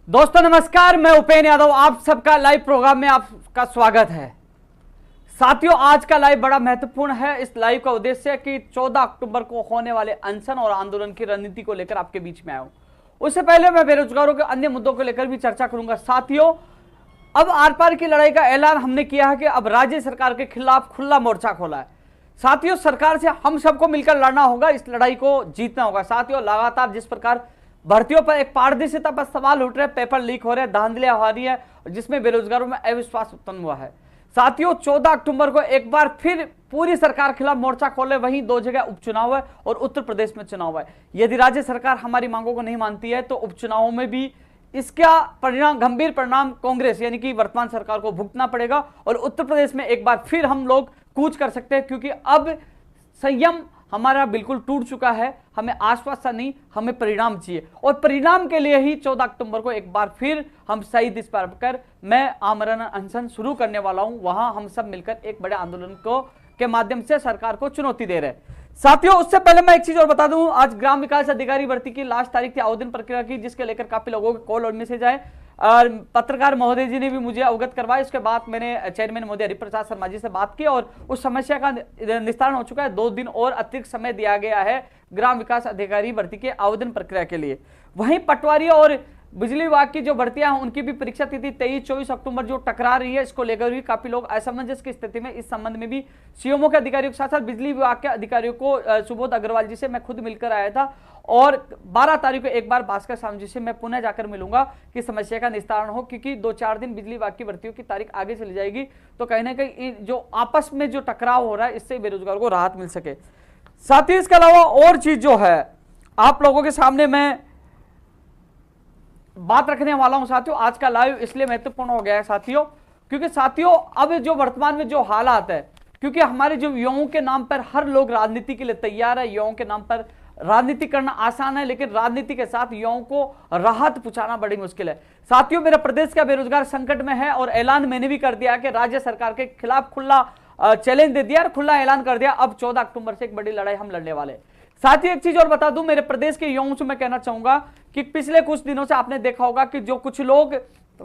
दोस्तों नमस्कार, मैं उपेंद्र यादव, आप सबका लाइव प्रोग्राम में आपका स्वागत है। साथियों, आज का लाइव बड़ा महत्वपूर्ण है। इस लाइव का उद्देश्य है कि 14 अक्टूबर को होने वाले अनशन और आंदोलन की रणनीति को लेकर आपके बीच में आया हूं। उससे पहले मैं बेरोजगारों के अन्य मुद्दों को लेकर भी चर्चा करूंगा। साथियों, अब आर पार की लड़ाई का ऐलान हमने किया है कि अब राज्य सरकार के खिलाफ खुला मोर्चा खोला है। साथियों, सरकार से हम सबको मिलकर लड़ना होगा, इस लड़ाई को जीतना होगा। साथियों, लगातार जिस प्रकार भर्तियों पर एक पारदर्शिता पर सवाल उठ रहे, पेपर लीक हो रहे, धांधलियां हो रही है, जिसमें बेरोजगारों में अविश्वास उत्पन्न हुआ है। साथियों, 14 अक्टूबर को एक बार फिर पूरी सरकार खिलाफ मोर्चा खोले। वहीं 2 जगह उपचुनाव है और उत्तर प्रदेश में चुनाव है। यदि राज्य सरकार हमारी मांगों को नहीं मानती है तो उपचुनावों में भी इसका परिणाम, गंभीर परिणाम कांग्रेस यानी कि वर्तमान सरकार को भुगतना पड़ेगा और उत्तर प्रदेश में एक बार फिर हम लोग कूच कर सकते हैं, क्योंकि अब संयम हमारा बिल्कुल टूट चुका है। हमें आश्वासन नहीं, हमें परिणाम चाहिए और परिणाम के लिए ही 14 अक्टूबर को एक बार फिर हम सही दिशा पर मैं आमरण अनशन शुरू करने वाला हूं। वहां हम सब मिलकर एक बड़े आंदोलन को के माध्यम से सरकार को चुनौती दे रहे हैं। साथियों, उससे पहले मैं एक चीज और बता दूं, आज ग्राम विकास अधिकारी भर्ती की लास्ट तारीख थी आवेदन प्रक्रिया की, जिसके लेकर काफी लोगों के कॉल और मैसेज आए और पत्रकार महोदय जी ने भी मुझे अवगत करवाया। इसके बाद मैंने चेयरमैन महोदय हरिप्रसाद शर्मा जी से बात की और उस समस्या का निस्तारण हो चुका है। 2 दिन और अतिरिक्त समय दिया गया है ग्राम विकास अधिकारी भर्ती के आवेदन प्रक्रिया के लिए। वहीं पटवारी और बिजली विभाग की जो भर्तियां हैं उनकी भी परीक्षा तिथि 23-24 अक्टूबर जो टकरा रही है, इसको लेकर भी काफी लोग असमंजस की स्थिति में। इस संबंध में भी सीएमओ के अधिकारियों के साथ साथ बिजली विभाग के अधिकारियों को सुबोध अग्रवाल जी से मैं खुद मिलकर आया था और 12 तारीख को एक बार भास्कर साहब जी से मैं पुनः जाकर मिलूंगा कि समस्या का निस्तारण हो, क्योंकि 2-4 दिन बिजली विभाग की भर्तियों की तारीख आगे चली जाएगी तो कहीं ना कहीं जो आपस में जो टकराव हो रहा है इससे बेरोजगारों को राहत मिल सके। साथ ही इसके अलावा और चीज जो है आप लोगों के सामने मैं बात रखने वाला हूं। साथियों, आज का लाइव इसलिए महत्वपूर्ण हो गया है साथियों, क्योंकि साथियों अब जो वर्तमान में जो हालात है, क्योंकि हमारे जो युवाओं के नाम पर हर लोग राजनीति के लिए तैयार है। युवाओं के नाम पर राजनीति करना आसान है, लेकिन राजनीति के साथ युवाओं को राहत पहुंचाना बड़ी मुश्किल है। साथियों, मेरा प्रदेश का बेरोजगार संकट में है और ऐलान मैंने भी कर दिया कि राज्य सरकार के खिलाफ खुला चैलेंज दे दिया और खुला ऐलान कर दिया। अब 14 अक्टूबर से एक बड़ी लड़ाई हम लड़ने वाले। साथ ही एक चीज और बता दूं, मेरे प्रदेश के युवाओं से मैं कहना चाहूंगा कि पिछले कुछ दिनों से आपने देखा होगा कि जो कुछ लोग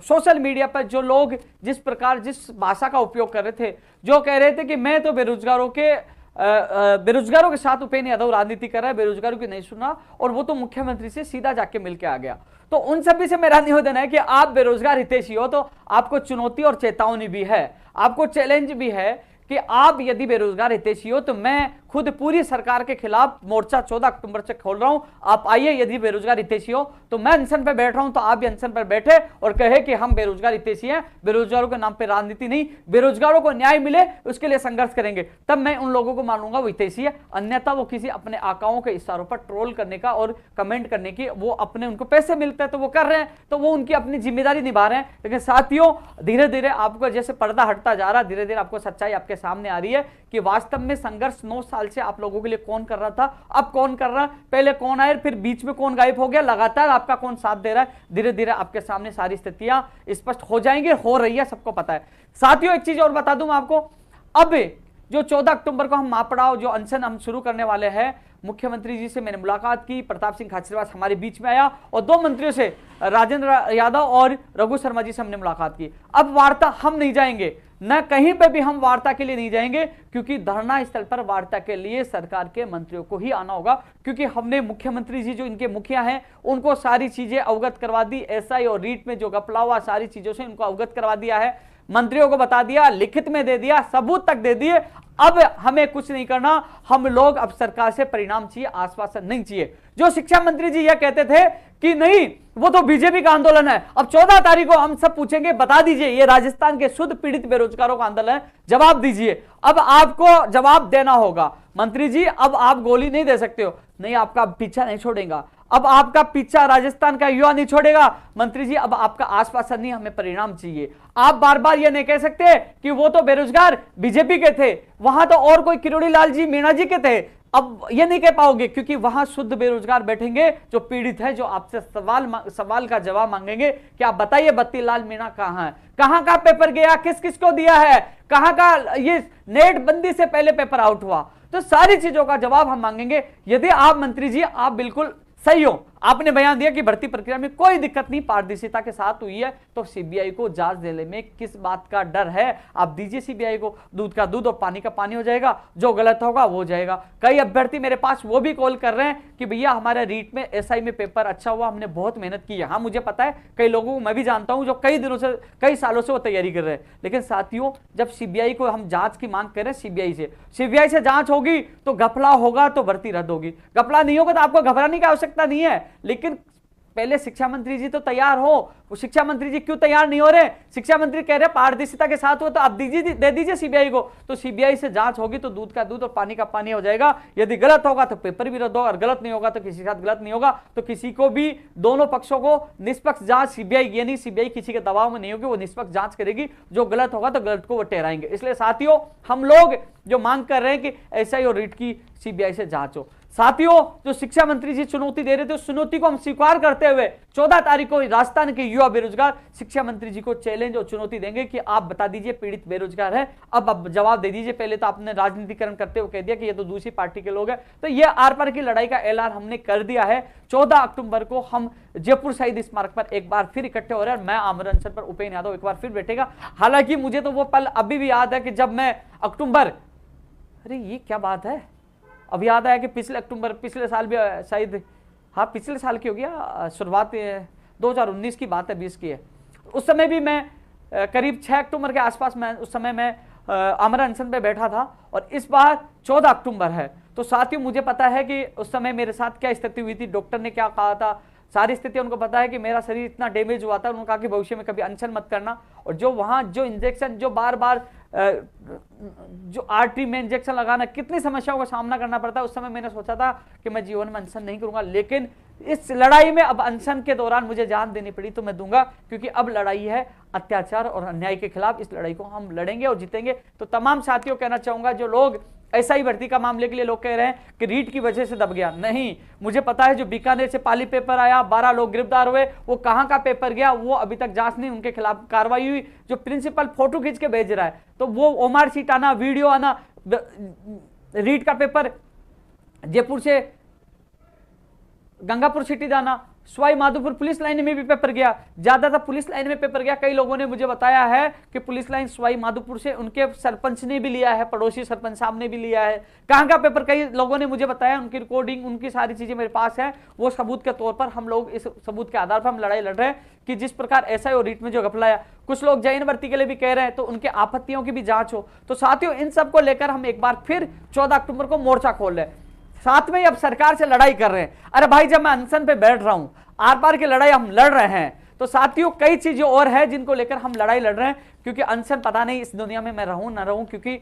सोशल मीडिया पर जो लोग जिस प्रकार जिस भाषा का उपयोग कर रहे थे, जो कह रहे थे कि मैं तो बेरोजगारों के साथ उपेंद्र यादव राजनीति कर रहा है, बेरोजगारों की नहीं सुना और वो तो मुख्यमंत्री से सीधा जाके मिलके आ गया। तो उन सभी से मेरा निवेदन है कि आप बेरोजगार हितैषी हो तो आपको चुनौती और चेतावनी भी है, आपको चैलेंज भी है कि आप यदि बेरोजगार हितैषी हो तो मैं खुद पूरी सरकार के खिलाफ मोर्चा 14 अक्टूबर से खोल रहा हूं। आप आइए, यदि बेरोजगार हितैषी हो तो मैं अनशन पर बैठ रहा हूं तो आप भी अनशन पर बैठे और कहे कि हम बेरोजगार हितैषी हैं, बेरोजगारों के नाम पे राजनीति नहीं, बेरोजगारों को न्याय मिले उसके लिए संघर्ष करेंगे, तब मैं उन लोगों को मानूंगा वो हितैषी है। अन्यथा वो किसी अपने आकाओं के इशारों पर ट्रोल करने का और कमेंट करने की, वो अपने उनको पैसे मिलते हैं तो वो कर रहे हैं, तो वो उनकी अपनी जिम्मेदारी निभा रहे हैं। लेकिन साथियों, धीरे धीरे आपको जैसे पर्दा हटता जा रहा है, धीरे धीरे आपको सच्चाई आपके सामने आ रही है कि वास्तव में संघर्ष 9 साल से आप लोगों के लिए कौन कर रहा था, अब कौन कर रहा है, पहले कौन आए फिर बीच में कौन गायब हो गया, लगातार आपका कौन साथ दे रहा है। धीरे धीरे आपके सामने सारी स्थितियां स्पष्ट हो जाएंगी, हो रही है, सबको पता है। साथियों, एक चीज और बता दूं आपको, अब जो 14 अक्टूबर को हम महापड़ाव जो अनशन हम शुरू करने वाले हैं, मुख्यमंत्री जी से मैंने मुलाकात की, प्रताप सिंह खाचरियावास हमारे बीच में आया और 2 मंत्रियों से राजेंद्र यादव और रघु शर्मा जी से हमने मुलाकात की। अब वार्ता हम नहीं जाएंगे, न कहीं पे भी हम वार्ता के लिए नहीं जाएंगे, क्योंकि धरना स्थल पर वार्ता के लिए सरकार के मंत्रियों को ही आना होगा, क्योंकि हमने मुख्यमंत्री जी जो इनके मुखिया हैं उनको सारी चीजें अवगत करवा दी। एसआई और रीट में जो घपला हुआ सारी चीजों से उनको अवगत करवा दिया है, मंत्रियों को बता दिया, लिखित में दे दिया, सबूत तक दे दिए। अब हमें कुछ नहीं करना, हम लोग अब सरकार से परिणाम चाहिए, आश्वासन नहीं चाहिए। जो शिक्षा मंत्री जी यह कहते थे कि नहीं वो तो बीजेपी का आंदोलन है, अब 14 तारीख को हम सब पूछेंगे, बता दीजिए ये राजस्थान के शुद्ध पीड़ित बेरोजगारों का आंदोलन है, जवाब दीजिए। अब आपको जवाब देना होगा मंत्री जी, अब आप गोली नहीं दे सकते हो, नहीं आपका पीछा नहीं छोड़ेगा, अब आपका पीछा राजस्थान का युवा नहीं छोड़ेगा। मंत्री जी, अब आपका आश्वासन नहीं, हमें परिणाम चाहिए। आप बार बार ये नहीं कह सकते कि वो तो बेरोजगार बीजेपी के थे, वहां तो और कोई किरोड़ी लाल जी मीणा जी के थे, अब ये नहीं कह पाओगे, क्योंकि वहां शुद्ध बेरोजगार बैठेंगे जो पीड़ित है, जो आपसे सवाल का जवाब मांगेंगे कि आप बताइए बत्ती लाल मीणा कहां है, कहां का पेपर गया, किस किस को दिया है, कहां का ये नेट बंदी से पहले पेपर आउट हुआ, तो सारी चीजों का जवाब हम मांगेंगे। यदि आप मंत्री जी आप बिल्कुल सही हो, आपने बयान दिया कि भर्ती प्रक्रिया में कोई दिक्कत नहीं, पारदर्शिता के साथ हुई है, तो सीबीआई को जांच देने में किस बात का डर है? आप दीजिए सीबीआई को, दूध का दूध और पानी का पानी हो जाएगा, जो गलत होगा वो हो जाएगा। कई अभ्यर्थी मेरे पास वो भी कॉल कर रहे हैं कि भैया हमारे रीट में एसआई में पेपर अच्छा हुआ, हमने बहुत मेहनत की है। हाँ मुझे पता है, कई लोगों को मैं भी जानता हूं जो कई दिनों से, कई सालों से वो तैयारी कर रहे हैं। लेकिन साथियों, जब सीबीआई को हम जांच की मांग कर रहे हैं, सीबीआई से जांच होगी तो घपला होगा तो भर्ती रद्द होगी, घपला नहीं होगा तो आपको घबराने की आवश्यकता नहीं है। लेकिन पहले शिक्षा मंत्री जी तो तैयार हो, वो शिक्षा मंत्री जी क्यों तैयार नहीं हो रहे? शिक्षा मंत्री कह रहे पारदर्शिता के साथ हो, तो आप दे दीजिए सीबीआई को, तो सीबीआई से जांच होगी तो दूध का दूध और पानी का पानी हो जाएगा। यदि गलत होगा तो पेपर भी रद्द होगा, और गलत नहीं होगा तो किसी के साथ गलत नहीं होगा, तो किसी को भी, दोनों पक्षों को निष्पक्ष जांच सीबीआई, यानी सीबीआई किसी के दबाव में नहीं होगी, वो निष्पक्ष जांच करेगी, जो गलत होगा तो गलत को वो ठहराएंगे। इसलिए साथियों, हम लोग जो मांग कर रहे हैं कि एसआई और रीट की सीबीआई से जांच हो। साथियों, जो शिक्षा मंत्री जी चुनौती दे रहे थे, उस चुनौती को हम स्वीकार करते हुए 14 तारीख को राजस्थान के युवा बेरोजगार शिक्षा मंत्री जी को चैलेंज और चुनौती देंगे कि आप बता दीजिए पीड़ित बेरोजगार है, अब जवाब दे दीजिए। पहले तो आपने राजनीतिकरण करते हुए कह दिया कि ये तो दूसरी पार्टी के लोग हैं, तो ये आर पार की लड़ाई का ऐलान हमने कर दिया है। 14 अक्टूबर को हम जयपुर शहीद स्मारक पर एक बार फिर इकट्ठे हो रहे हैं। मैं आमरण अनशन पर उपेंद्र यादव एक बार फिर बैठेगा। हालांकि मुझे तो वो पल अभी भी याद है कि जब मैं अक्टूबर, अरे ये क्या बात है, अब याद आया कि पिछले साल भी शायद, हाँ पिछले साल की हो गया, शुरुआत 2019 की बात है, 20 की है। उस समय भी मैं करीब 6 अक्टूबर के आसपास, मैं उस समय मैं आमरण अनशन पे बैठा था, और इस बार 14 अक्टूबर है। तो साथियों, मुझे पता है कि उस समय मेरे साथ क्या स्थिति हुई थी, डॉक्टर ने क्या कहा था, सारी स्थिति उनको पता है कि मेरा शरीर इतना डैमेज हुआ था। उन्होंने कहा कि भविष्य में कभी अनशन मत करना, और जो वहां जो इंजेक्शन, जो बार बार जो आर्टरी में इंजेक्शन लगाना, कितनी समस्याओं का सामना करना पड़ता है। उस समय मैंने सोचा था कि मैं जीवन में अनशन नहीं करूंगा, लेकिन इस लड़ाई में अब अनशन के दौरान मुझे जान देनी पड़ी तो मैं दूंगा, क्योंकि अब लड़ाई है अत्याचार और अन्याय के खिलाफ। इस लड़ाई को हम लड़ेंगे और जीतेंगे। तो तमाम साथियों कहना चाहूंगा, जो लोग एसआई भर्ती का मामले के लिए लोग कह रहे हैं कि रीट की वजह से दब गया, नहीं, मुझे पता है जो बीकानेर से पाली पेपर आया, 12 लोग गिरफ्तार हुए, वो कहां का पेपर गया वो अभी तक जांच नहीं, उनके खिलाफ कार्रवाई हुई। जो प्रिंसिपल फोटो खींच के भेज रहा है, तो वो ओमार सीट आना, वीडियो आना, रीट का पेपर जयपुर से गंगापुर सिटी जाना, सवाई माधोपुर पुलिस लाइन में भी पेपर गया, ज्यादातर पुलिस लाइन में पेपर गया। कई लोगों ने मुझे बताया है कि पुलिस लाइन सवाई माधोपुर से उनके सरपंच ने भी लिया है, पड़ोसी सरपंच साहब ने भी लिया है। कहां का पेपर, कई लोगों ने मुझे बताया, उनकी रिकॉर्डिंग, उनकी सारी चीजें मेरे पास है। वो सबूत के तौर पर हम लोग, इस सबूत के आधार पर हम लड़ाई लड़ रहे हैं कि जिस प्रकार एसआई और रीट में जो घपलाया, कुछ लोग जैन भर्ती के लिए भी कह रहे हैं, तो उनके आपत्तियों की भी जांच हो। तो साथियों, इन सबको लेकर हम एक बार फिर 14 अक्टूबर को मोर्चा खोल रहे हैं। साथ में अब सरकार से लड़ाई कर रहे हैं। अरे भाई, जब मैं अनशन पे बैठ रहा हूं, आर पार की लड़ाई हम लड़ रहे हैं, तो साथियों कई चीजें और है जिनको लेकर हम लड़ाई लड़ रहे हैं। क्योंकि अनशन, पता नहीं इस दुनिया में मैं रहूं ना रहूं, क्योंकि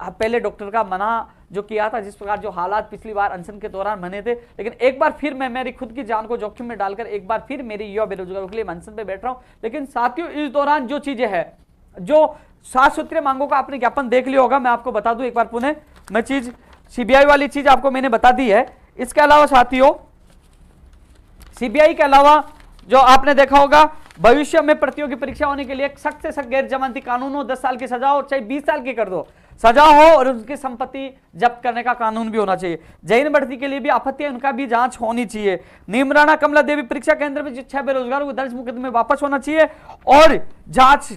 पहले डॉक्टर का मना जो किया था, जिस प्रकार जो हालात पिछली बार अनशन के दौरान बने थे, लेकिन एक बार फिर मैं मेरी खुद की जान को जोखिम में डालकर एक बार फिर मेरी युवा बेरोजगारों के लिए अनशन पे बैठ रहा हूं। लेकिन साथियों, इस दौरान जो चीजें है, जो 7 सूत्रीय मांगों का आपने ज्ञापन देख लिया होगा, मैं आपको बता दूं एक बार पुनः, मैं चीज सीबीआई वाली चीज आपको मैंने बता दी है। इसके अलावा साथियों, सीबीआई के अलावा जो आपने देखा होगा, भविष्य में प्रतियोगी परीक्षा होने के लिए सख्त से सख्त गैर जमानती कानून हो, 10 साल की सजा हो, चाहे 20 साल की कर दो सजा हो, और उनकी संपत्ति जब्त करने का कानून भी होना चाहिए। जैन भर्ती के लिए भी आपत्ति है, उनका भी जांच होनी चाहिए। नीमराणा कमला देवी परीक्षा केंद्र में 6 बेरोजगारों को दर्ज मुकदमे वापस होना चाहिए और जांच।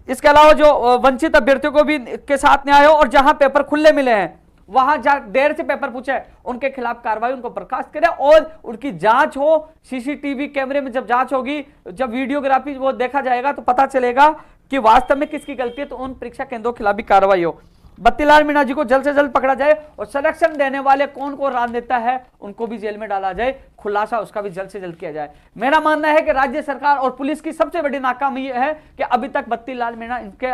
इसके अलावा जो वंचित अभ्यर्थियों को भी के साथ न्याय हो, और जहां पेपर खुले मिले हैं, वहां देर से पेपर पूछे, उनके खिलाफ कार्रवाई, उनको बर्खास्त करे और उनकी जांच हो। सीसीटीवी कैमरे में जब जांच होगी, जब वीडियोग्राफी वो देखा जाएगा, तो पता चलेगा कि वास्तव में किसकी गलती है, तो उन परीक्षा केंद्रों के खिलाफ भी कार्रवाई हो। बत्तीलाल मीणा जी को जल्द से जल्द पकड़ा जाए, और संरक्षण देने वाले कौन कौन राजनेता है उनको भी जेल में डाला जाए, खुलासा उसका भी जल्द से जल्द किया जाए। मेरा मानना है कि राज्य सरकार और पुलिस की सबसे बड़ी नाकामी यह है कि अभी तक बत्तीलाल मीणा इनके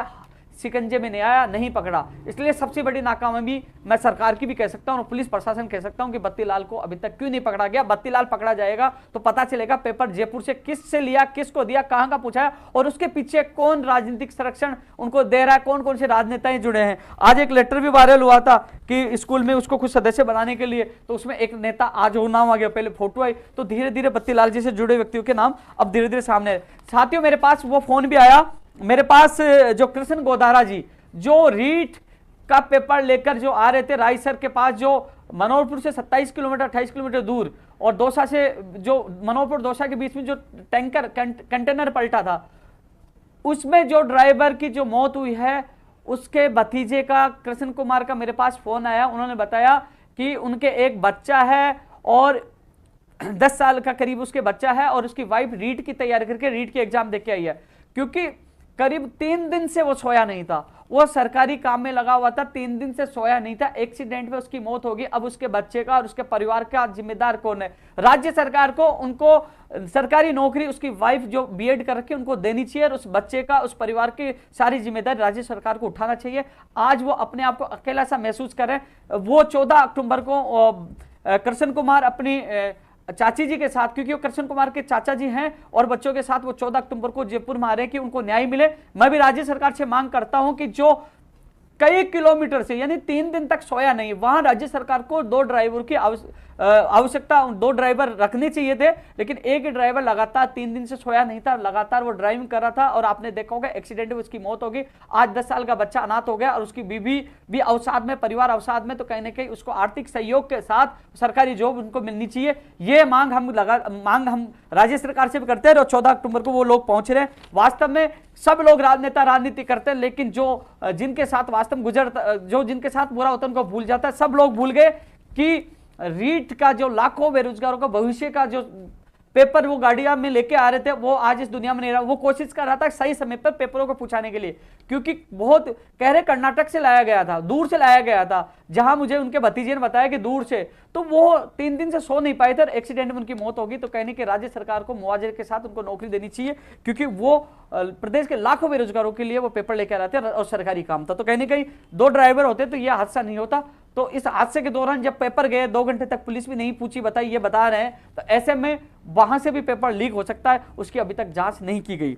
शिकंजे में नहीं आया, नहीं पकड़ा। इसलिए सबसे बड़ी नाकामी मैं सरकार की भी कह सकता हूं और पुलिस प्रशासन कह सकता हूं कि बत्तीलाल को अभी तक क्यों नहीं पकड़ा गया। बत्तीलाल पकड़ा जाएगा तो पता चलेगा पेपर जयपुर से किससे लिया, किसको दिया, कहां का पूछा है, और उसके पीछे कौन राजनीतिक संरक्षण उनको दे रहा है, कौन कौन से राजनेताएं जुड़े हैं। आज एक लेटर भी वायरल हुआ था कि स्कूल में उसको कुछ सदस्य बनाने के लिए, तो उसमें एक नेता आज वो नाम आ गया, पहले फोटो आई, तो धीरे धीरे बत्तीलाल जी से जुड़े व्यक्तियों के नाम अब धीरे धीरे सामने आए। साथियों, मेरे पास वो फोन भी आया, मेरे पास जो कृष्ण गोदारा जी, जो रीट का पेपर लेकर जो आ रहे थे रायसर के पास, जो मनोहरपुर से 27 किलोमीटर 28 किलोमीटर दूर, और दौसा से जो मनोहरपुर दौसा के बीच में जो टैंकर कंटेनर पलटा था, उसमें जो ड्राइवर की जो मौत हुई है, उसके भतीजे का कृष्ण कुमार का मेरे पास फोन आया। उन्होंने बताया कि उनके एक बच्चा है और 10 साल का करीब उसके बच्चा है, और उसकी वाइफ रीट की तैयारी करके रीट की एग्जाम देके आई है, क्योंकि करीब 3 दिन से वो सोया नहीं था। वो सरकारी काम में लगा हुआ था, 3 दिन से सोया नहीं था। एक्सीडेंट में उसकी मौत होगी। अब उसके बच्चे का और उसके परिवार का जिम्मेदार कौन है? राज्य सरकार को उनको सरकारी नौकरी, उसकी वाइफ जो बीएड कर रखी है उनको देनी चाहिए, और उस बच्चे का, उस परिवार की सारी जिम्मेदारी राज्य सरकार को उठाना चाहिए। आज वो अपने आप को अकेला सा महसूस कर रहे हैं। वो 14 अक्टूबर को कृष्ण कुमार अपनी चाची जी के साथ, क्योंकि वो कृष्ण कुमार के चाचा जी हैं, और बच्चों के साथ वो 14 अक्टूबर को जयपुर में आ रहे हैं कि उनको न्याय मिले। मैं भी राज्य सरकार से मांग करता हूं कि जो कई किलोमीटर से, यानी 3 दिन तक सोया नहीं, वहां राज्य सरकार को 2 ड्राइवर की आवश्यकता, 2 ड्राइवर रखने चाहिए थे, लेकिन एक ही ड्राइवर लगातार 3 दिन से सोया नहीं था, लगातार वो ड्राइविंग कर रहा था, और आपने देखा होगा एक्सीडेंट में उसकी मौत होगी। आज 10 साल का बच्चा अनाथ हो गया, और उसकी बीवी भी अवसाद में, परिवार अवसाद में। तो कहीं ना कहीं उसको आर्थिक सहयोग के साथ सरकारी जॉब उनको मिलनी चाहिए। ये मांग हम राज्य सरकार से भी करते हैं, और 14 अक्टूबर को वो लोग पहुंच रहे हैं। वास्तव में सब लोग राजनेता राजनीति करते हैं, लेकिन जो जिनके साथ वास्तव में जो जिनके साथ बुरा होता है उनको भूल जाता है। सब लोग भूल गए कि रीट का जो लाखों बेरोजगारों का भविष्य का जो पेपर वो गाड़ियां में लेके आ रहे थे, वो आज इस दुनिया में नहीं रहा। वो कोशिश कर रहा था सही समय पर पेपरों को पहुंचाने के लिए, क्योंकि बहुत कह रहे कर्नाटक से लाया गया था, दूर से लाया गया था, जहां मुझे उनके भतीजे ने बताया कि दूर से। तो वो 3 दिन से सो नहीं पाए थे, और एक्सीडेंट में उनकी मौत होगी। तो कहने की राज्य सरकार को मुआवजे के साथ उनको नौकरी देनी चाहिए, क्योंकि वो प्रदेश के लाखों बेरोजगारों के लिए वो पेपर लेकर आ रहे थे, और सरकारी काम था। तो कहीं ना कहीं 2 ड्राइवर होते तो यह हादसा नहीं होता। तो इस हादसे के दौरान जब पेपर गए, 2 घंटे तक पुलिस भी नहीं पूछी, बताई, ये बता रहे हैं, तो ऐसे में वहां से भी पेपर लीक हो सकता है। उसकी अभी तक जांच नहीं की गई।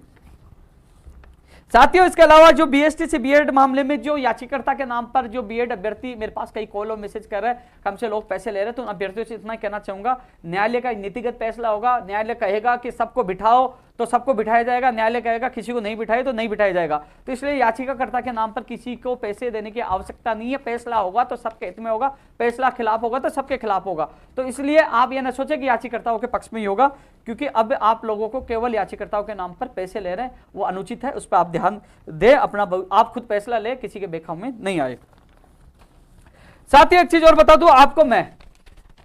साथियों, इसके अलावा जो बीएसटी से बीएड मामले में जो याचिकाकर्ता के नाम पर जो बीएड अभ्यर्थी, मेरे पास कई कॉल और मैसेज कर रहे हैं, हमसे लोग पैसे ले रहे हैं, तो उन अभ्यर्थियों से इतना कहना चाहूंगा, न्यायालय का नीतिगत फैसला होगा। न्यायालय कहेगा कि सबको बिठाओ तो सबको बिठाया जाएगा, न्यायालय कहेगा किसी को नहीं बिठाए तो नहीं बिठाया जाएगा। तो इसलिए याचिकाकर्ता के नाम पर किसी को पैसे देने की आवश्यकता नहीं है। फैसला होगा तो सबके हित में होगा, फैसला खिलाफ होगा तो सबके खिलाफ होगा। तो इसलिए आप यह न सोचें कि याचिकाकर्ताओं के पक्ष में ही होगा, क्योंकि अब आप लोगों को केवल याचिकाकर्ताओं के नाम पर पैसे ले रहे हैं, वो अनुचित है। उस पर आप ध्यान दें, अपना आप खुद फैसला ले, किसी के बेखौफ में नहीं आए। साथ ही एक चीज और बता दूं आपको मैं,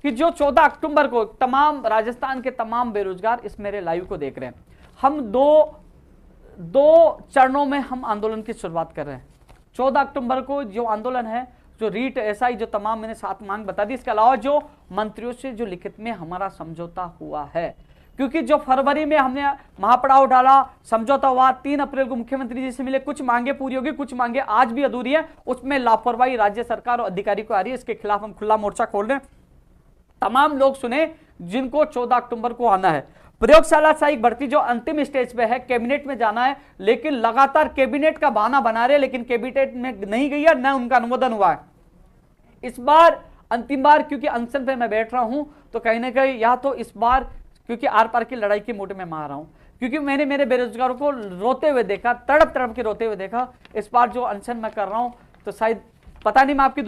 कि जो 14 अक्टूबर को तमाम राजस्थान के तमाम बेरोजगार इस मेरे लाइव को देख रहे हैं, हम दो चरणों में हम आंदोलन की शुरुआत कर रहे हैं। 14 अक्टूबर को जो आंदोलन है, जो रीट एसआई, जो तमाम मैंने 7 मांग बता दी, इसके अलावा जो मंत्रियों से जो लिखित में हमारा समझौता हुआ है, क्योंकि जो फरवरी में हमने महापड़ाव डाला, समझौता हुआ, 3 अप्रैल को मुख्यमंत्री जी से मिले, कुछ मांगे पूरी होगी, कुछ मांगे आज भी अधूरी है, उसमें लापरवाही राज्य सरकार और अधिकारी को आ रही है। इसके खिलाफ हम खुला मोर्चा खोल रहे हैं। तमाम लोग सुने जिनको 14 अक्टूबर को आना है। प्रयोगशाला सहायक भर्ती जो अंतिम स्टेज पे है, कैबिनेट में जाना है, लेकिन लगातार कैबिनेट का बहाना बना रहे, लेकिन कैबिनेट में नहीं गई है, न उनका अनुमोदन हुआ है। इस बार अंतिम बार, क्योंकि अनशन पे मैं बैठ रहा हूं, तो कहीं ना कहीं या तो इस बार, क्योंकि आर पार की लड़ाई के मोड में मार रहा हूं, क्योंकि मैंने मेरे बेरोजगारों को रोते हुए देखा, तड़प तड़प के रोते हुए देखा। इस बार जो अनशन मैं कर रहा हूं, तो शायद पता नहीं मैं आपकी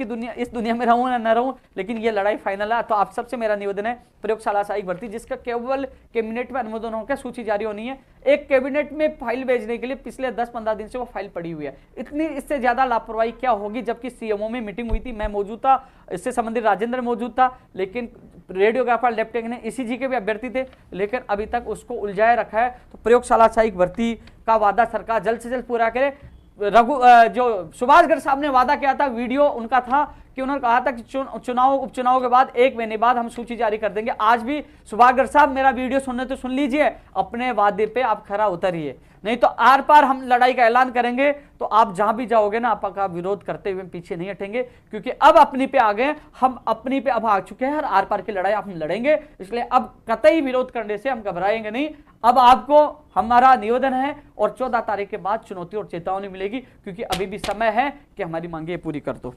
दुनिया इस दुनिया में रहूं या न रहूं, लेकिन ये लड़ाई फाइनल है। तो आप सबसे मेरा निवेदन है, प्रयोगशाला सहायक भर्ती जिसका केवल कैबिनेट में अनुमोदन होकर सूची जारी होनी है। एक कैबिनेट में फाइल भेजने के लिए पिछले 10-15 दिन से वो फाइल पड़ी हुई है। इतनी इससे ज्यादा लापरवाही क्या होगी, जबकि सीएमओ में मीटिंग हुई थी, मैं मौजूद था, इससे संबंधित राजेंद्र मौजूद था, लेकिन रेडियोग्राफर लेफ्टिनेंट ने ईसीजी के भी अभ्यर्थी थे, लेकिन अभी तक उसको उलझाए रखा है। तो प्रयोगशाला सहायक भर्ती का वादा सरकार जल्द से जल्द पूरा करे। जो सुभाष गर्ग साहब ने वादा किया था, वीडियो उनका था कि उन्होंने कहा था कि उपचुनाव के बाद 1 महीने बाद हम सूची जारी कर देंगे। आज भी सुभाष गर्ग साहब मेरा वीडियो सुनने तो सुन लीजिए, अपने वादे पे आप खरा उतरिए, नहीं तो आर पार हम लड़ाई का ऐलान करेंगे। तो आप जहां भी जाओगे ना, आपका विरोध करते हुए पीछे नहीं हटेंगे, क्योंकि अब अपनी पे आ गए, हम अपनी पे अब आ चुके हैं, आर पार की लड़ाई हम लड़ेंगे। इसलिए अब कतई विरोध करने से हम घबराएंगे नहीं। अब आपको हमारा निवेदन है, और 14 तारीख के बाद चुनौती और चेतावनी मिलेगी, क्योंकि अभी भी समय है कि हमारी मांगे पूरी कर दो।